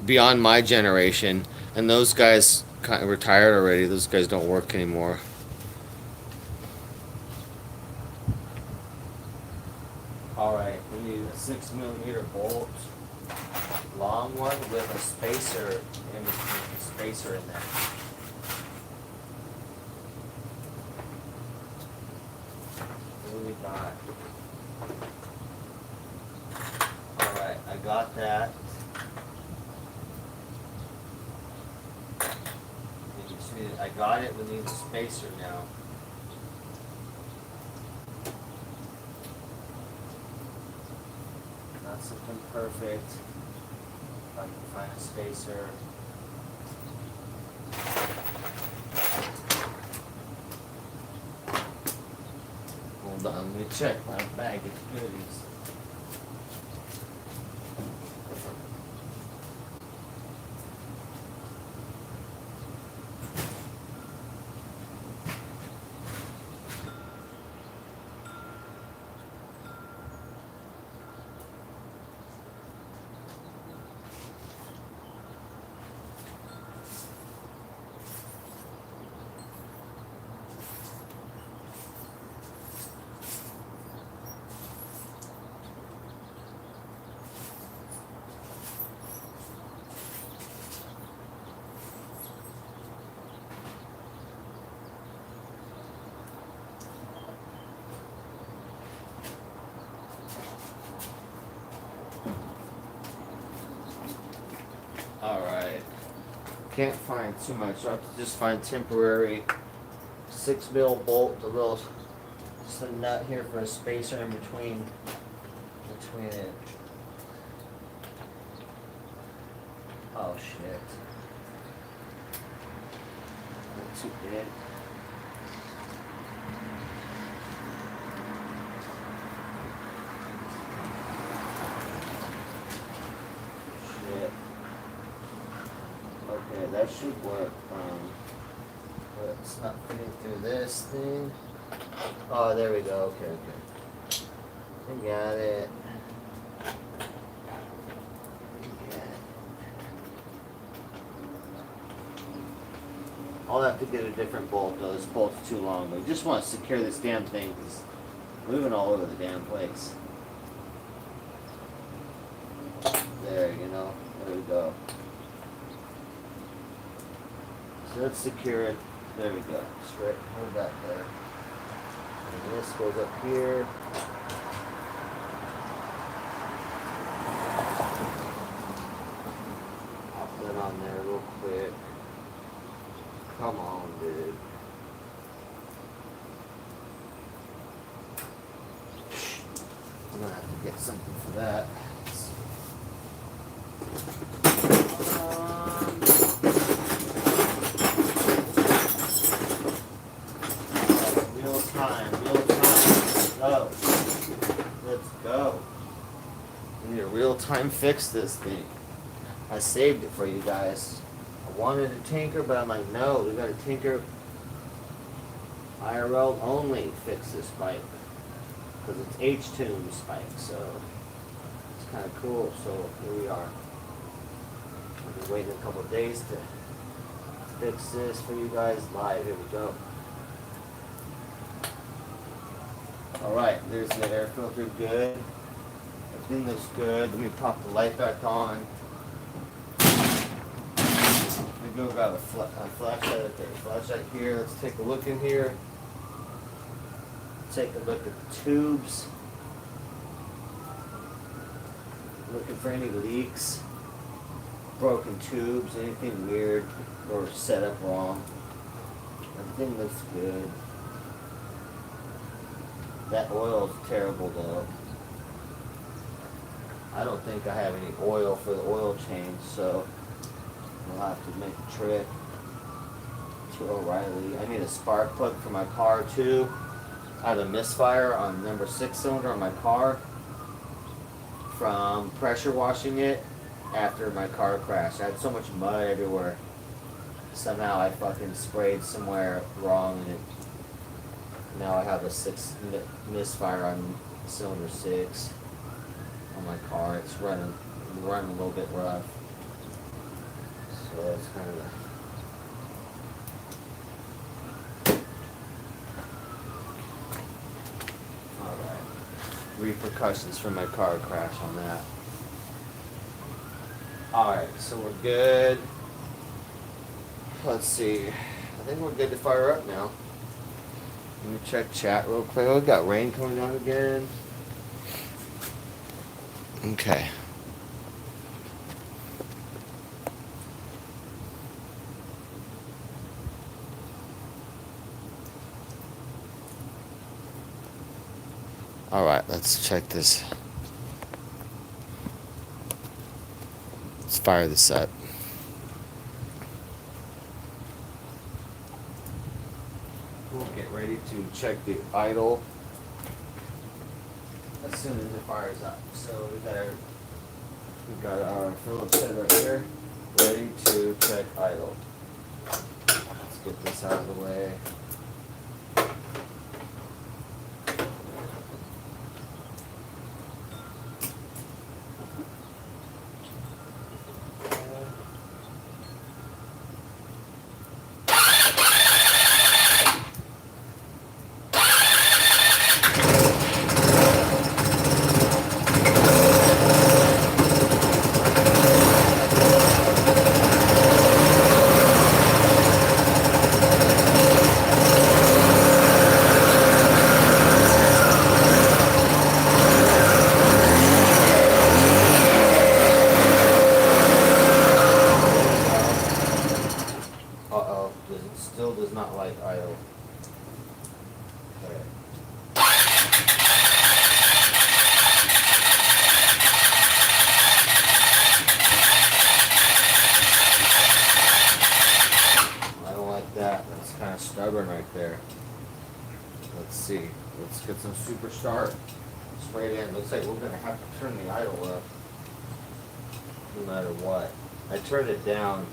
beyond my generation, and those guys kind of retired already. Those guys don't work anymore. Alright, we need a 6mm bolt, long one with a spacer in there. What do we got? Alright, I got that. I got it, we need a spacer now. Not something perfect. If I can find a spacer. Hold on, let me check my bag of goodies. Can't find too much. I have to just find temporary 6 mil bolt, a little just a nut here for a spacer in between it. Oh shit. Not too big. Shit. Okay, that should work. But it's not fitting through this thing. Oh, there we go. Okay, okay. I got it. I'll have to get a different bolt though. This bolt's too long. We just want to secure this damn thing because it's moving all over the damn place. There, you know. There we go. So let's secure it. There we go. Straight. Hold that there. And this goes up here. Pop that on there real quick. Come on, dude. I'm gonna have to get something for that. Real time. Go. Let's go. We need a real time fix this thing. I saved it for you guys. I wanted a tinker, but I'm like, no, we got a tinker IRL only fix this bike. Because it's H-Tunes bike, so it's kind of cool. So here we are. I've been waiting a couple of days to fix this for you guys live. Here we go. Alright, there's the air filter good. Everything looks good. Let me pop the light back on. Go grab a flashlight up there. Flashlight here. Let's take a look in here. Take a look at the tubes. Looking for any leaks, broken tubes, anything weird or set up wrong. Everything looks good. That oil's terrible though. I don't think I have any oil for the oil change, so I'll have to make a trip to O'Reilly. I need a spark plug for my car too. I had a misfire on number 6 cylinder on my car from pressure washing it after my car crashed. I had so much mud everywhere. Somehow I fucking sprayed somewhere wrong and now I have a misfire on cylinder 6 on my car. It's running a little bit rough. So that's kind of alright. Repercussions from my car crash on that. Alright, so we're good. Let's see. I think we're good to fire up now. Let me check chat real quick. Oh, we got rain coming down again. Okay. Alright, let's check this. Let's fire this up. We'll get ready to check the idle as soon as it fires up. So we got our Phillips head right here, ready to check idle. Let's get this out of the way. Uh-oh, it still does not like idle. Okay. I don't like that. That's kind of stubborn right there. Let's see. Let's get some super start. Spray it in. Looks like we're going to have to turn the idle up no matter what. I turned it down,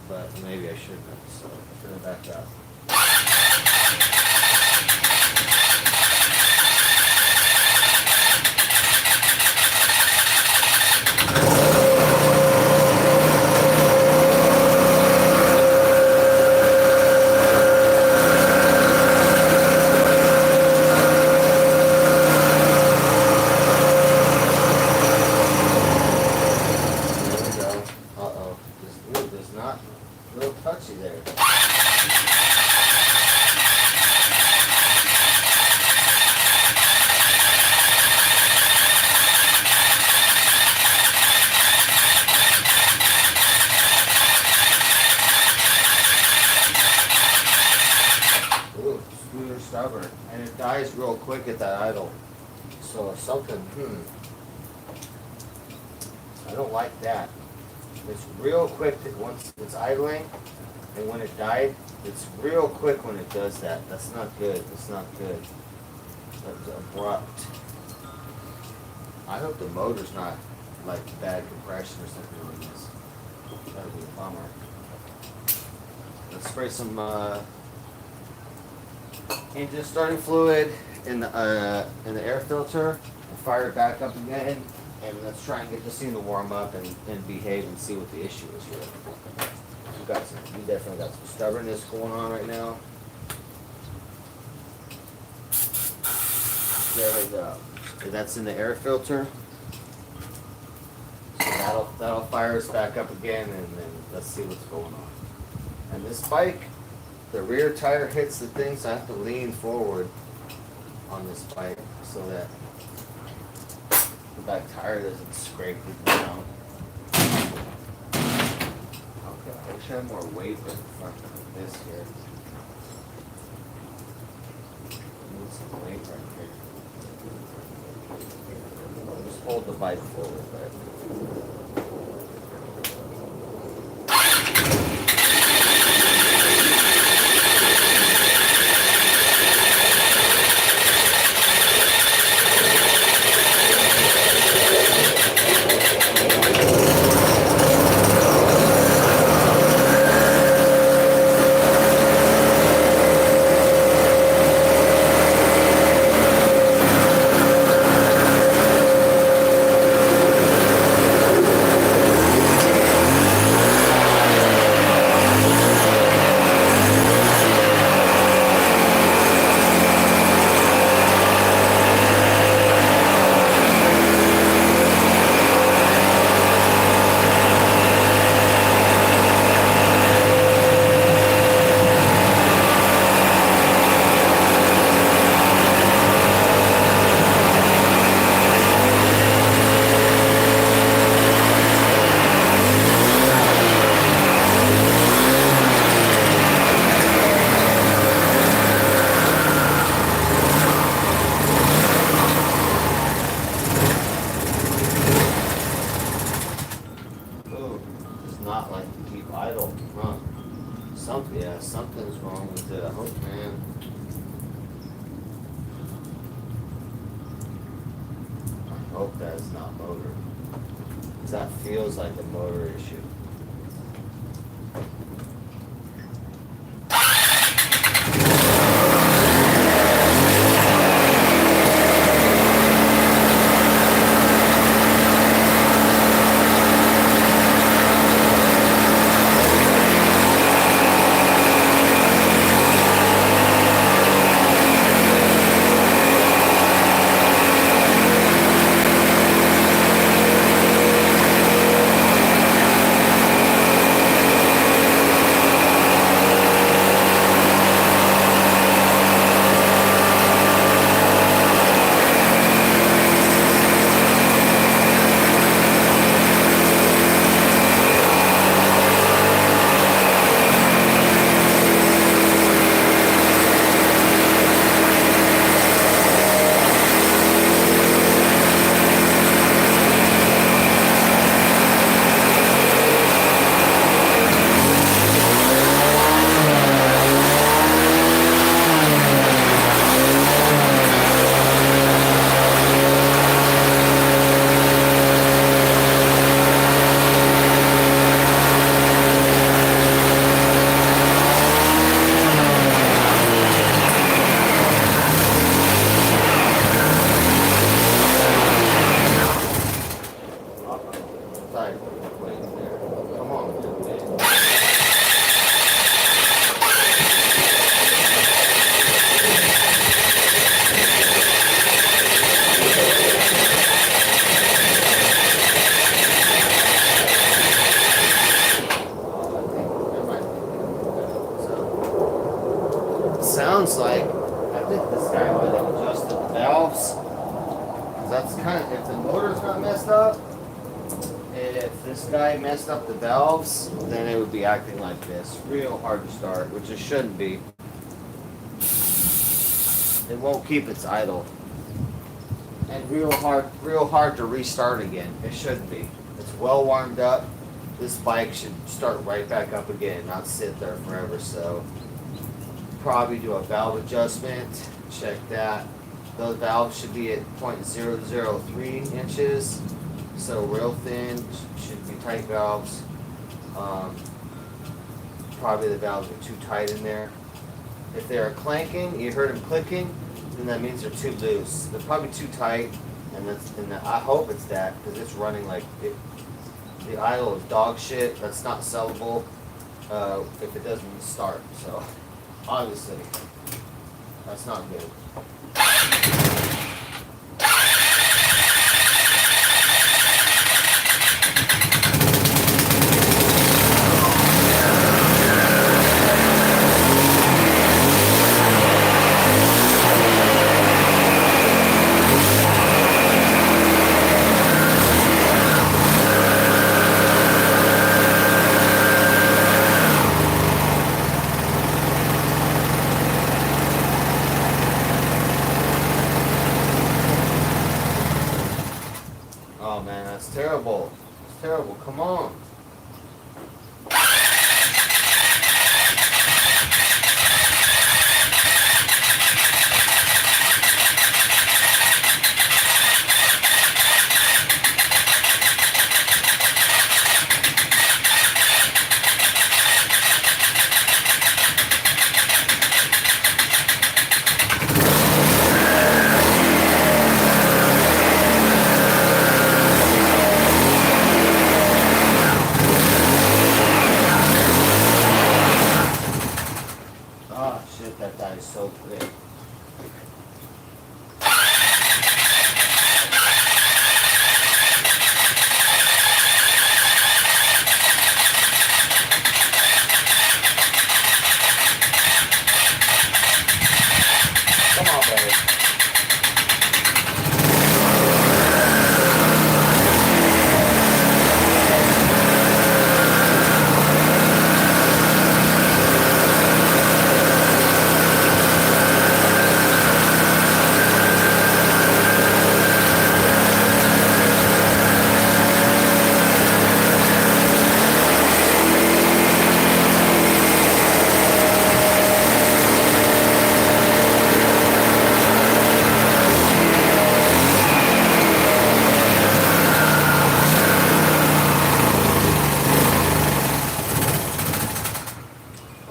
but maybe I shouldn't have, so turn it back up. Touchy there. Ooh, scooter stubborn. And it dies real quick at that idle. So if something, I don't like that. It's real quick that once it's idling, and when it died, it's real quick when it does that. That's not good. That's not good. That's abrupt. I hope the motor's not like bad compression or something like this. That would be a bummer. Let's spray some engine starting fluid in the air filter and fire it back up again. And let's try and get this thing to warm up and behave and see what the issue is here. We definitely got some stubbornness going on right now. There we go. So that's in the air filter. So that'll fire us back up again, and then let's see what's going on. And this bike, the rear tire hits the thing, so I have to lean forward on this bike so that the back tire doesn't scrape the ground. Okay, I wish I had more weight in front of this here. I need some weight right here. I'll just hold the bike forward, but. Not like to keep idle, huh? Something's wrong with it. I hope, man. I hope that's not motor. 'Cause that feels like a motor issue. sounds like, I think this guy might have adjusted the valves. Cause that's kind of, if the motor's not messed up, if this guy messed up the valves, then it would be acting like this. Real hard to start, which it shouldn't be. It won't keep its idle. And real hard to restart again. It shouldn't be. It's well warmed up. This bike should start right back up again, not sit there forever. So probably do a valve adjustment. Check that. Those valves should be at 0.003 inches. So real thin, should be tight valves. Probably the valves are too tight in there. If they're clanking, you heard them clicking, then that means they're too loose. They're probably too tight, and I hope it's that, because it's running like it. The idle is dog shit. That's not sellable if it doesn't start. So obviously, that's not good. Oh man, that's terrible. It's terrible. Come on. Oh shit, that dies so quick. Come on, baby.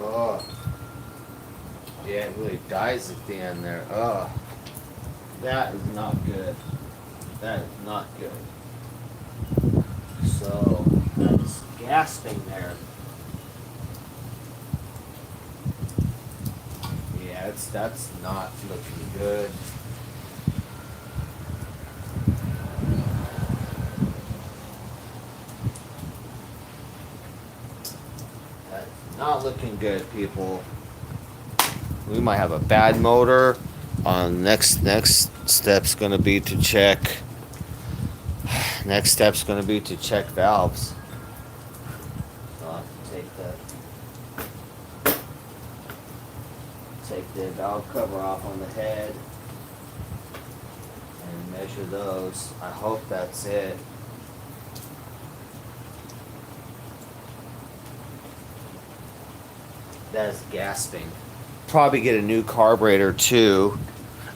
Oh, yeah, it really dies at the end there. Oh, that is not good. That is not good. So, that's gasping there. Yeah, that's not looking good. That's not looking good, people. We might have a bad motor. Next step's gonna be to check. Next step's gonna be to check valves. So I'll have to take the valve cover off on the head and measure those. I hope that's it. That's gasping. Probably get a new carburetor too,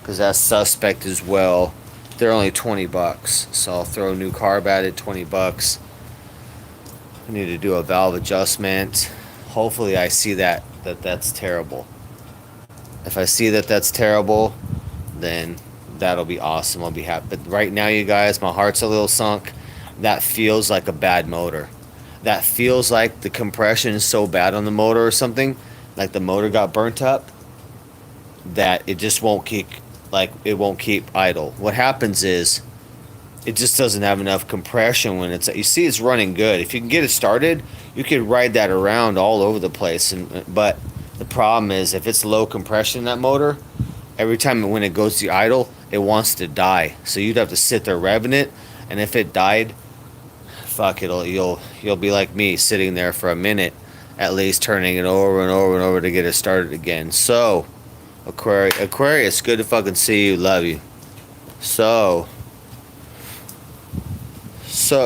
because that's suspect as well. They're only $20, so I'll throw a new carb at it, $20. I need to do a valve adjustment. Hopefully I see that's terrible. If I see that's terrible, then that'll be awesome. I'll be happy. But right now, you guys, my heart's a little sunk. That feels like a bad motor. That feels like the compression is so bad on the motor or something, like the motor got burnt up, that it just won't keep, like, it won't keep idle. What happens is it just doesn't have enough compression when it's, you see it's running good. If you can get it started, you can ride that around all over the place, but The problem is if it's low compression in that motor, every time when it goes to idle, it wants to die. So you'd have to sit there revving it, and if it died, fuck you'll be like me sitting there for a minute at least turning it over and over and over to get it started again. So Aquarius, good to fucking see you, love you. So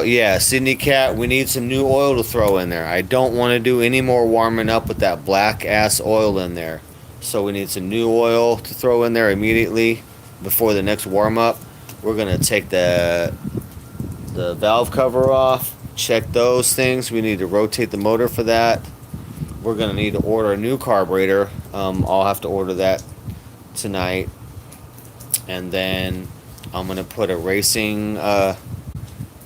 yeah, Sydney Cat, we need some new oil to throw in there. I don't want to do any more warming up with that black ass oil in there. So we need some new oil to throw in there immediately before the next warm up. We're gonna take the valve cover off, check those things. We need to rotate the motor for that. We're gonna need to order a new carburetor. I'll have to order that tonight, and then I'm gonna put a racing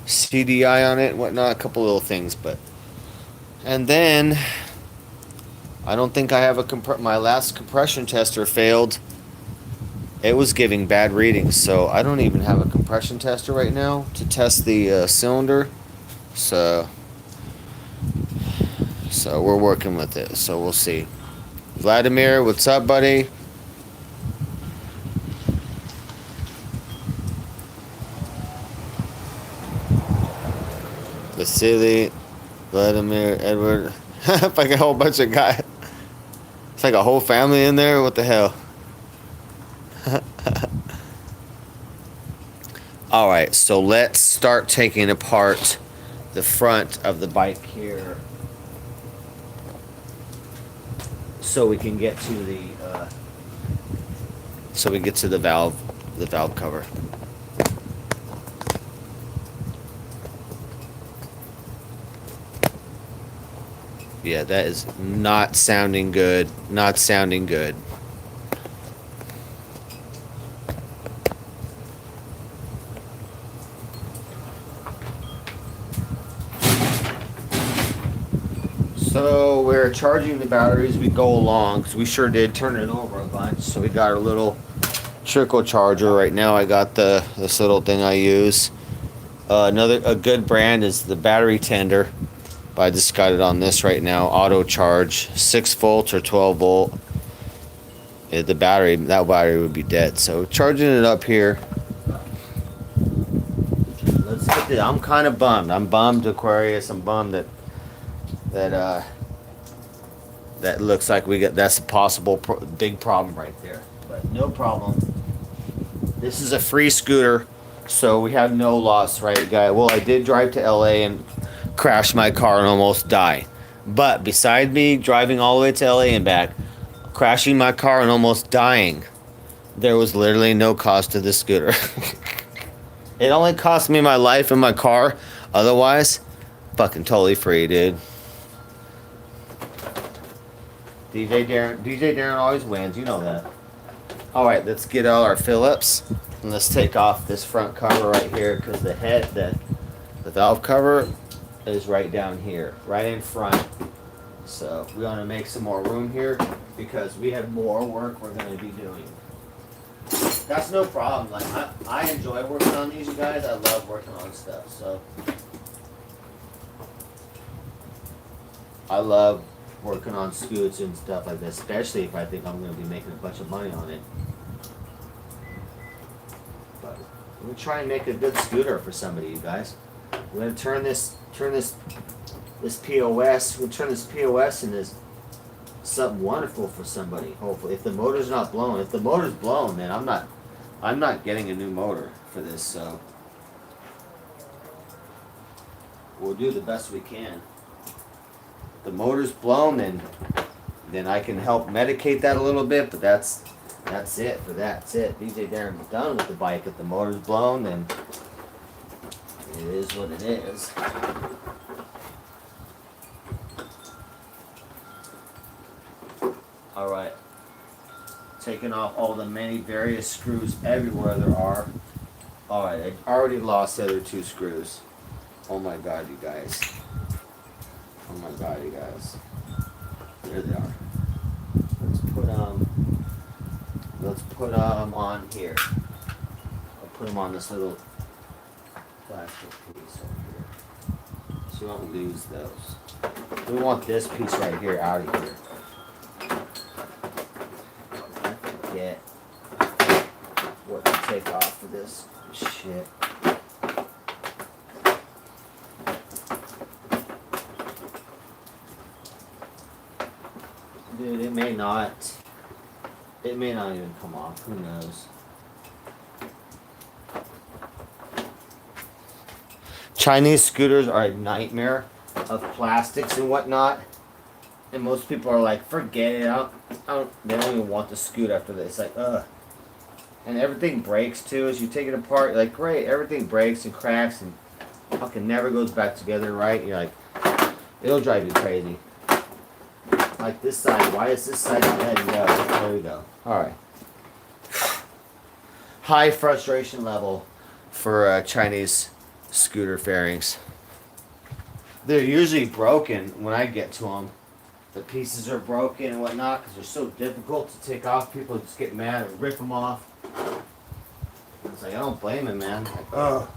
CDI on it and whatnot, a couple little things, and then I don't think I have my last compression tester failed. It was giving bad readings, so I don't even have a compression tester right now to test the cylinder. So we're working with it. So we'll see. Vladimir, what's up, buddy? Vasily, Vladimir, Edward. Like a whole bunch of guys. It's like a whole family in there. What the hell? All right, so let's start taking apart the front of the bike here, so we can get to the valve cover. Yeah, that is not sounding good. Not sounding good. So we're charging the batteries as we go along, because we sure did turn it over a bunch. So we got our little trickle charger. Right now I got this little thing I use. A good brand is the battery tender. But I just got it on this right now. Auto charge, 6 volts or 12 volt. Yeah, that battery would be dead. So charging it up here. Let's get this. I'm kind of bummed. I'm bummed, Aquarius. I'm bummed that looks like that's a possible big problem right there. But no problem. This is a free scooter, so we have no loss, right, guy? Well, I did drive to LA and crash my car and almost die. But beside me driving all the way to LA and back, crashing my car and almost dying, there was literally no cost to this scooter. It only cost me my life and my car. Otherwise, fucking totally free, dude. DJ Darren always wins, you know that. Alright, let's get all our Phillips. And let's take off this front cover right here, because the valve cover is right down here, right in front. So we want to make some more room here, because we have more work we're going to be doing. That's no problem. Like I enjoy working on these, you guys. I love working on stuff. So I love working on scoots and stuff like this, especially if I think I'm going to be making a bunch of money on it. But we're going to try and make a good scooter for somebody, you guys. We're going to turn this POS. We'll turn this POS into something wonderful for somebody. Hopefully, if the motor's not blown. If the motor's blown, then I'm not getting a new motor for this. So we'll do the best we can. If the motor's blown, then I can help medicate that a little bit. But that's it for that. That's it. DJ Darren's done with the bike. If the motor's blown, then it is what it is. Alright. Taking off all the many various screws everywhere there are. Alright, I already lost the other 2 screws. Oh my god, you guys. Oh my god, you guys. There they are. Let's put them on here. I'll put them on this little plastic piece over here, so we won't lose those. We want this piece right here out of here. take off for this shit. Dude, it may not even come off. Who knows? Chinese scooters are a nightmare of plastics and whatnot. And most people are like, forget it. They don't even want the scoot after this. Like, ugh. And everything breaks too. As you take it apart, you're like, great. Everything breaks and cracks and fucking never goes back together, right? You're like, it'll drive you crazy. Like this side. Why is this side not letting go? There we go. Alright. High frustration level for Chinese scooter fairings. They're usually broken when I get to them. The pieces are broken and whatnot because they're so difficult to take off. People just get mad and rip them off. It's like, I don't blame him, man. Like, ugh.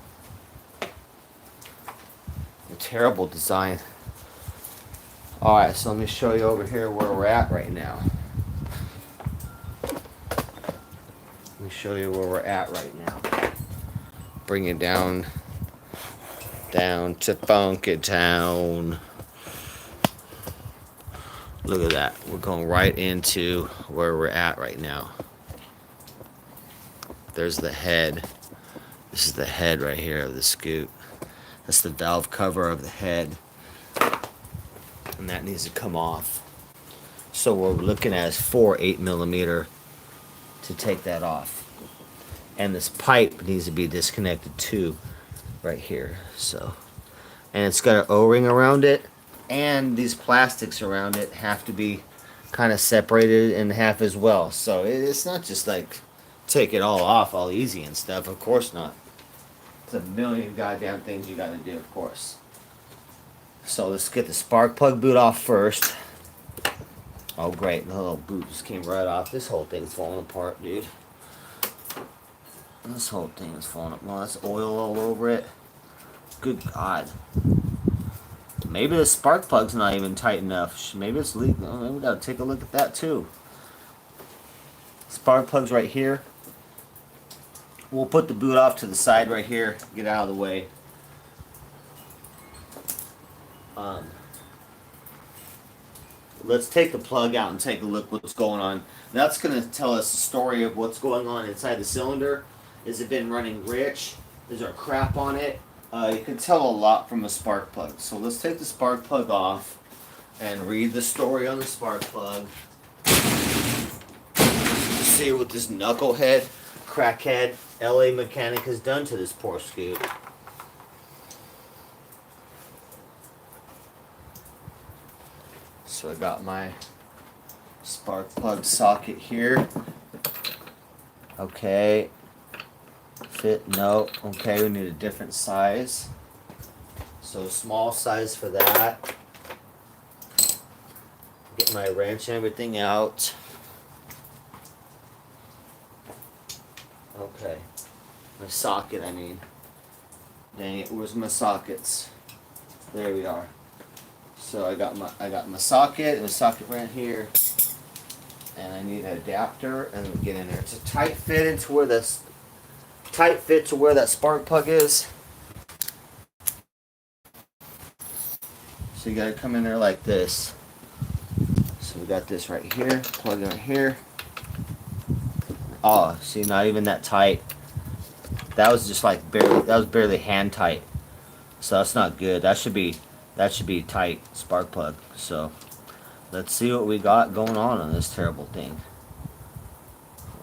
A terrible design. Alright, so let me show you over here where we're at right now. Let me show you where we're at right now. Bring it down to Funky Town. Look at that. We're going right into where we're at right now. There's the head. This is the head right here of the scoot. That's the valve cover of the head. And that needs to come off. So what we're looking at is 4 8mm to take that off. And this pipe needs to be disconnected too, right here. So, and it's got an O-ring around it, and these plastics around it have to be kind of separated in half as well. So it's not just like take it all off all easy and stuff. Of course not. It's a million goddamn things you got to do, of course. So let's get the spark plug boot off first. Oh great, the little boot just came right off. This whole thing's falling apart, dude. This whole thing is falling apart. Well, that's oil all over it. Good God. Maybe the spark plug's not even tight enough. Maybe it's leaking. Oh, maybe we gotta take a look at that too. Spark plug's right here. We'll put the boot off to the side right here. Get out of the way. Let's take the plug out and take a look what's going on. That's going to tell us the story of what's going on inside the cylinder. Has it been running rich? Is there crap on it? You can tell a lot from a spark plug. So let's take the spark plug off and read the story on the spark plug. See what this knucklehead, crackhead, LA mechanic has done to this poor scoot. So I got my spark plug socket here. Okay. Fit, no. Okay, we need a different size. So small size for that. Get my wrench and everything out. Okay. My socket, I mean. Dang it, where's my sockets? There we are. So I got my socket and a socket right here, and I need an adapter and we get in there. It's a tight fit into where this to where that spark plug is. So you gotta come in there like this. So we got this right here, plug in right here. Oh, see, not even that tight. That was just like barely. That was barely hand tight. So that's not good. That should be tight, spark plug. So let's see what we got going on this terrible thing.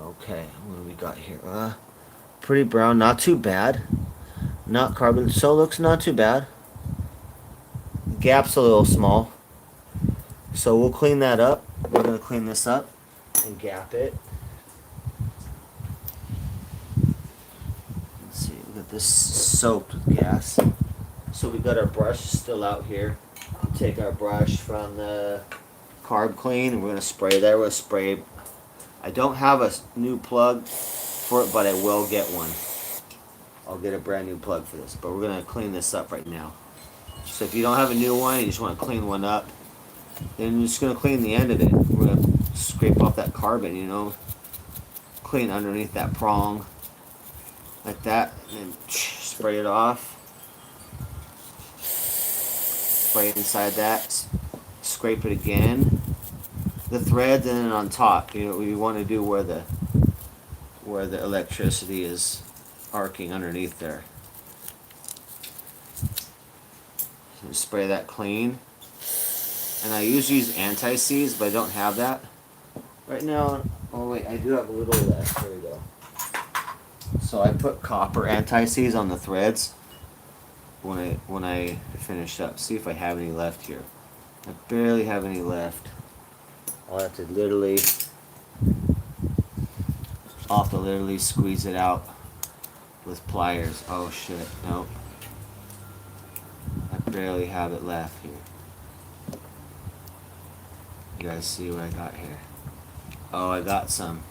Okay, what do we got here? Pretty brown, not too bad. Not carbon, so looks not too bad. Gap's a little small. So we'll clean that up. We're gonna clean this up and gap it. Let's see, we got this soaked with gas. So we got our brush still out here. Take our brush from the carb clean and we're gonna spray there with spray. I don't have a new plug for it, but I will get one. I'll get a brand new plug for this, but we're gonna clean this up right now. So if you don't have a new one, you just want to clean one up, then you're just gonna clean the end of it. We're gonna scrape off that carbon, you know, clean underneath that prong. like that, and then spray it off. Spray inside that. Scrape it again. The threads, and then on top, you know, we want to do where the electricity is arcing underneath there. So spray that clean. And I usually use anti-seize, but I don't have that right now. Oh wait, I do have a little left. There we go. So I put copper anti-seize on the threads when I finish up. See if I have any left here. I barely have any left. I'll have to literally squeeze it out with pliers. Oh shit, nope. I barely have it left here. You guys see what I got here? Oh, I got some.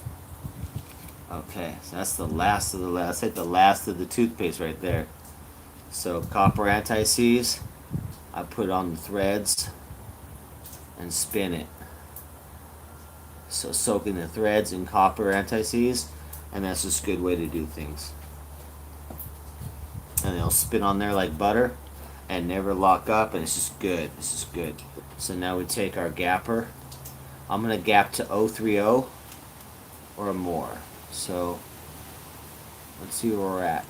Okay, so that's the last of the last. Hit the last of the toothpaste right there. So copper anti-seize, I put it on the threads and spin it. So soaking the threads in copper anti-seize, and that's just a good way to do things. And they'll spin on there like butter and never lock up, and it's just good. It's just good. So now we take our gapper. I'm gonna gap to 030 or more. So let's see where we're at.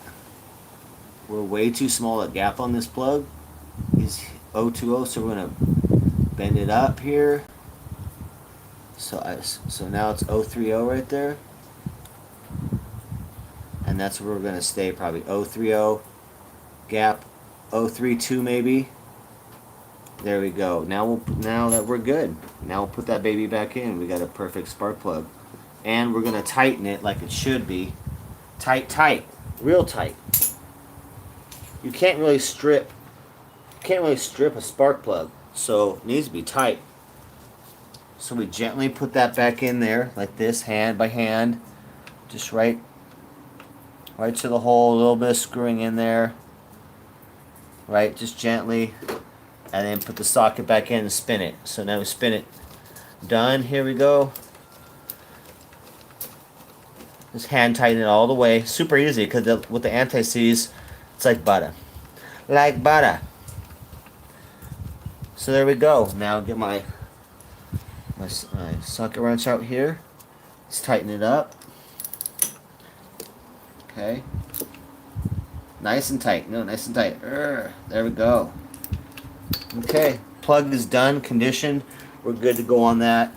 We're way too small at gap on this plug. Is 020, so we're gonna bend it up here. So now it's 030 right there, and that's where we're gonna stay probably. 030 gap, 032 maybe. There we go. Now that we're good. Now we'll put that baby back in. We got a perfect spark plug, and we're gonna tighten it like it should be. Tight, real tight. You can't really strip a spark plug, so it needs to be tight. So we gently put that back in there like this, hand by hand, just right to the hole. A little bit of screwing in there, right? Just gently, and then put the socket back in and spin it. So now we spin it. Done. Here we go. Just hand tighten it all the way. Super easy because with the anti-seize, it's like butter. Like butter. So there we go. Now get my socket wrench out here. Let's tighten it up. Okay. Nice and tight. No, nice and tight. There we go. Okay. Plug is done, conditioned. We're good to go on that.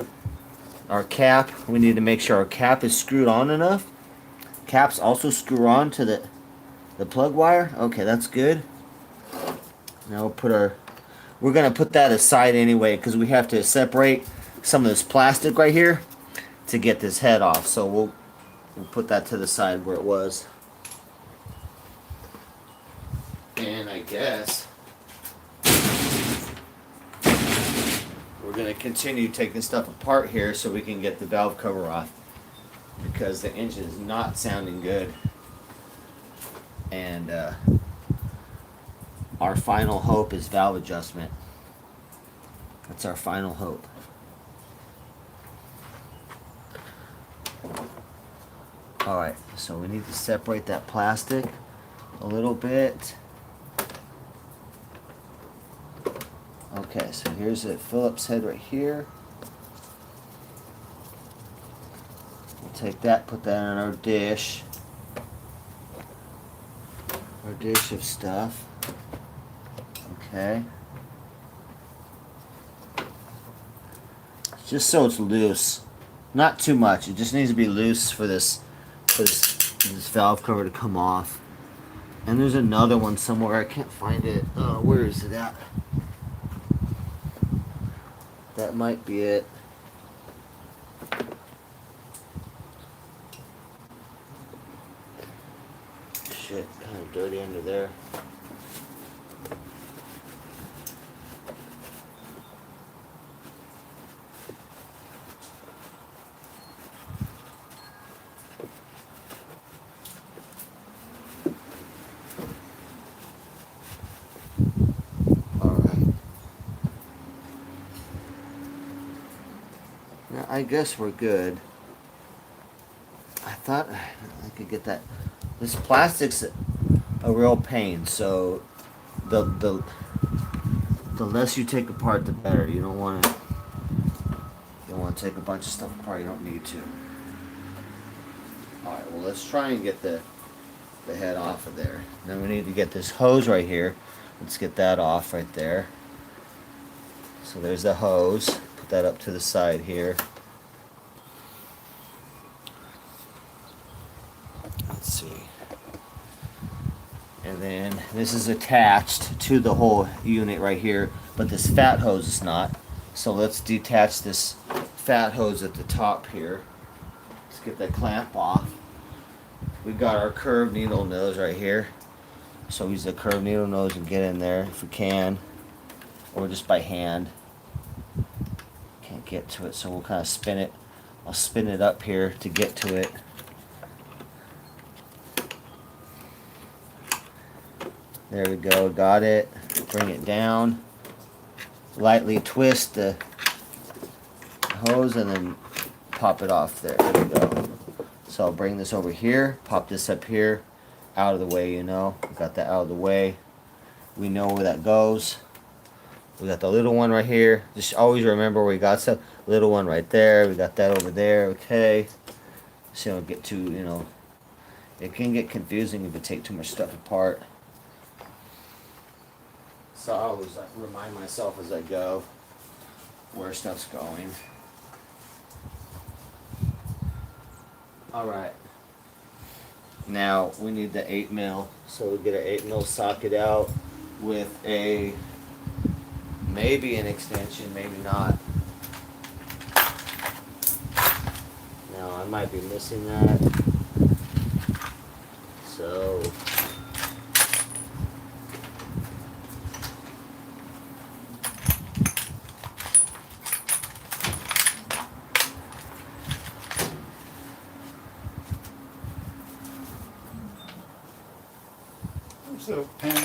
Our cap, we need to make sure our cap is screwed on enough. Caps also screw on to the plug wire. Okay, that's good. Now we'll put we're going to put that aside anyway because we have to separate some of this plastic right here to get this head off. So we'll put that to the side where it was. And I guess we're going to continue taking stuff apart here so we can get the valve cover off, because the engine is not sounding good. And our final hope is valve adjustment. That's our final hope. Alright, so we need to separate that plastic a little bit. Okay, so here's a Phillips head right here. We'll take that, put that on our dish. Our dish of stuff. Okay. Just so it's loose. Not too much. It just needs to be loose for this valve cover to come off. And there's another one somewhere. I can't find it. Where is it at? That might be it. Shit, kind of dirty under there. I guess we're good. I thought I could get that This plastic's a real pain, so the less you take apart, the better. You don't want to take a bunch of stuff apart. You don't need to. All right. Well, let's try and get the head off of there. Then we need to get this hose right here. Let's get that off right there. So there's the hose. Put that up to the side here. Let's see. And then this is attached to the whole unit right here, but this fat hose is not. So let's detach this fat hose at the top here. Let's get that clamp off. We've got our curved needle nose right here. So use the curved needle nose and get in there if we can, or just by hand. Can't get to it, so we'll kind of spin it. I'll spin it up here to get to it. There we go, got it. Bring it down. Lightly twist the hose and then pop it off there. There we go. So I'll bring this over here, pop this up here, out of the way, you know. Got that out of the way. We know where that goes. We got the little one right here. Just always remember where we got stuff. Little one right there. We got that over there. Okay. So don't get too, it can get confusing if you take too much stuff apart. So I always remind myself as I go where stuff's going. Alright. Now we need the 8mm. So we'll get an 8mm socket out with maybe an extension, maybe not. Now I might be missing that. So So, Pam,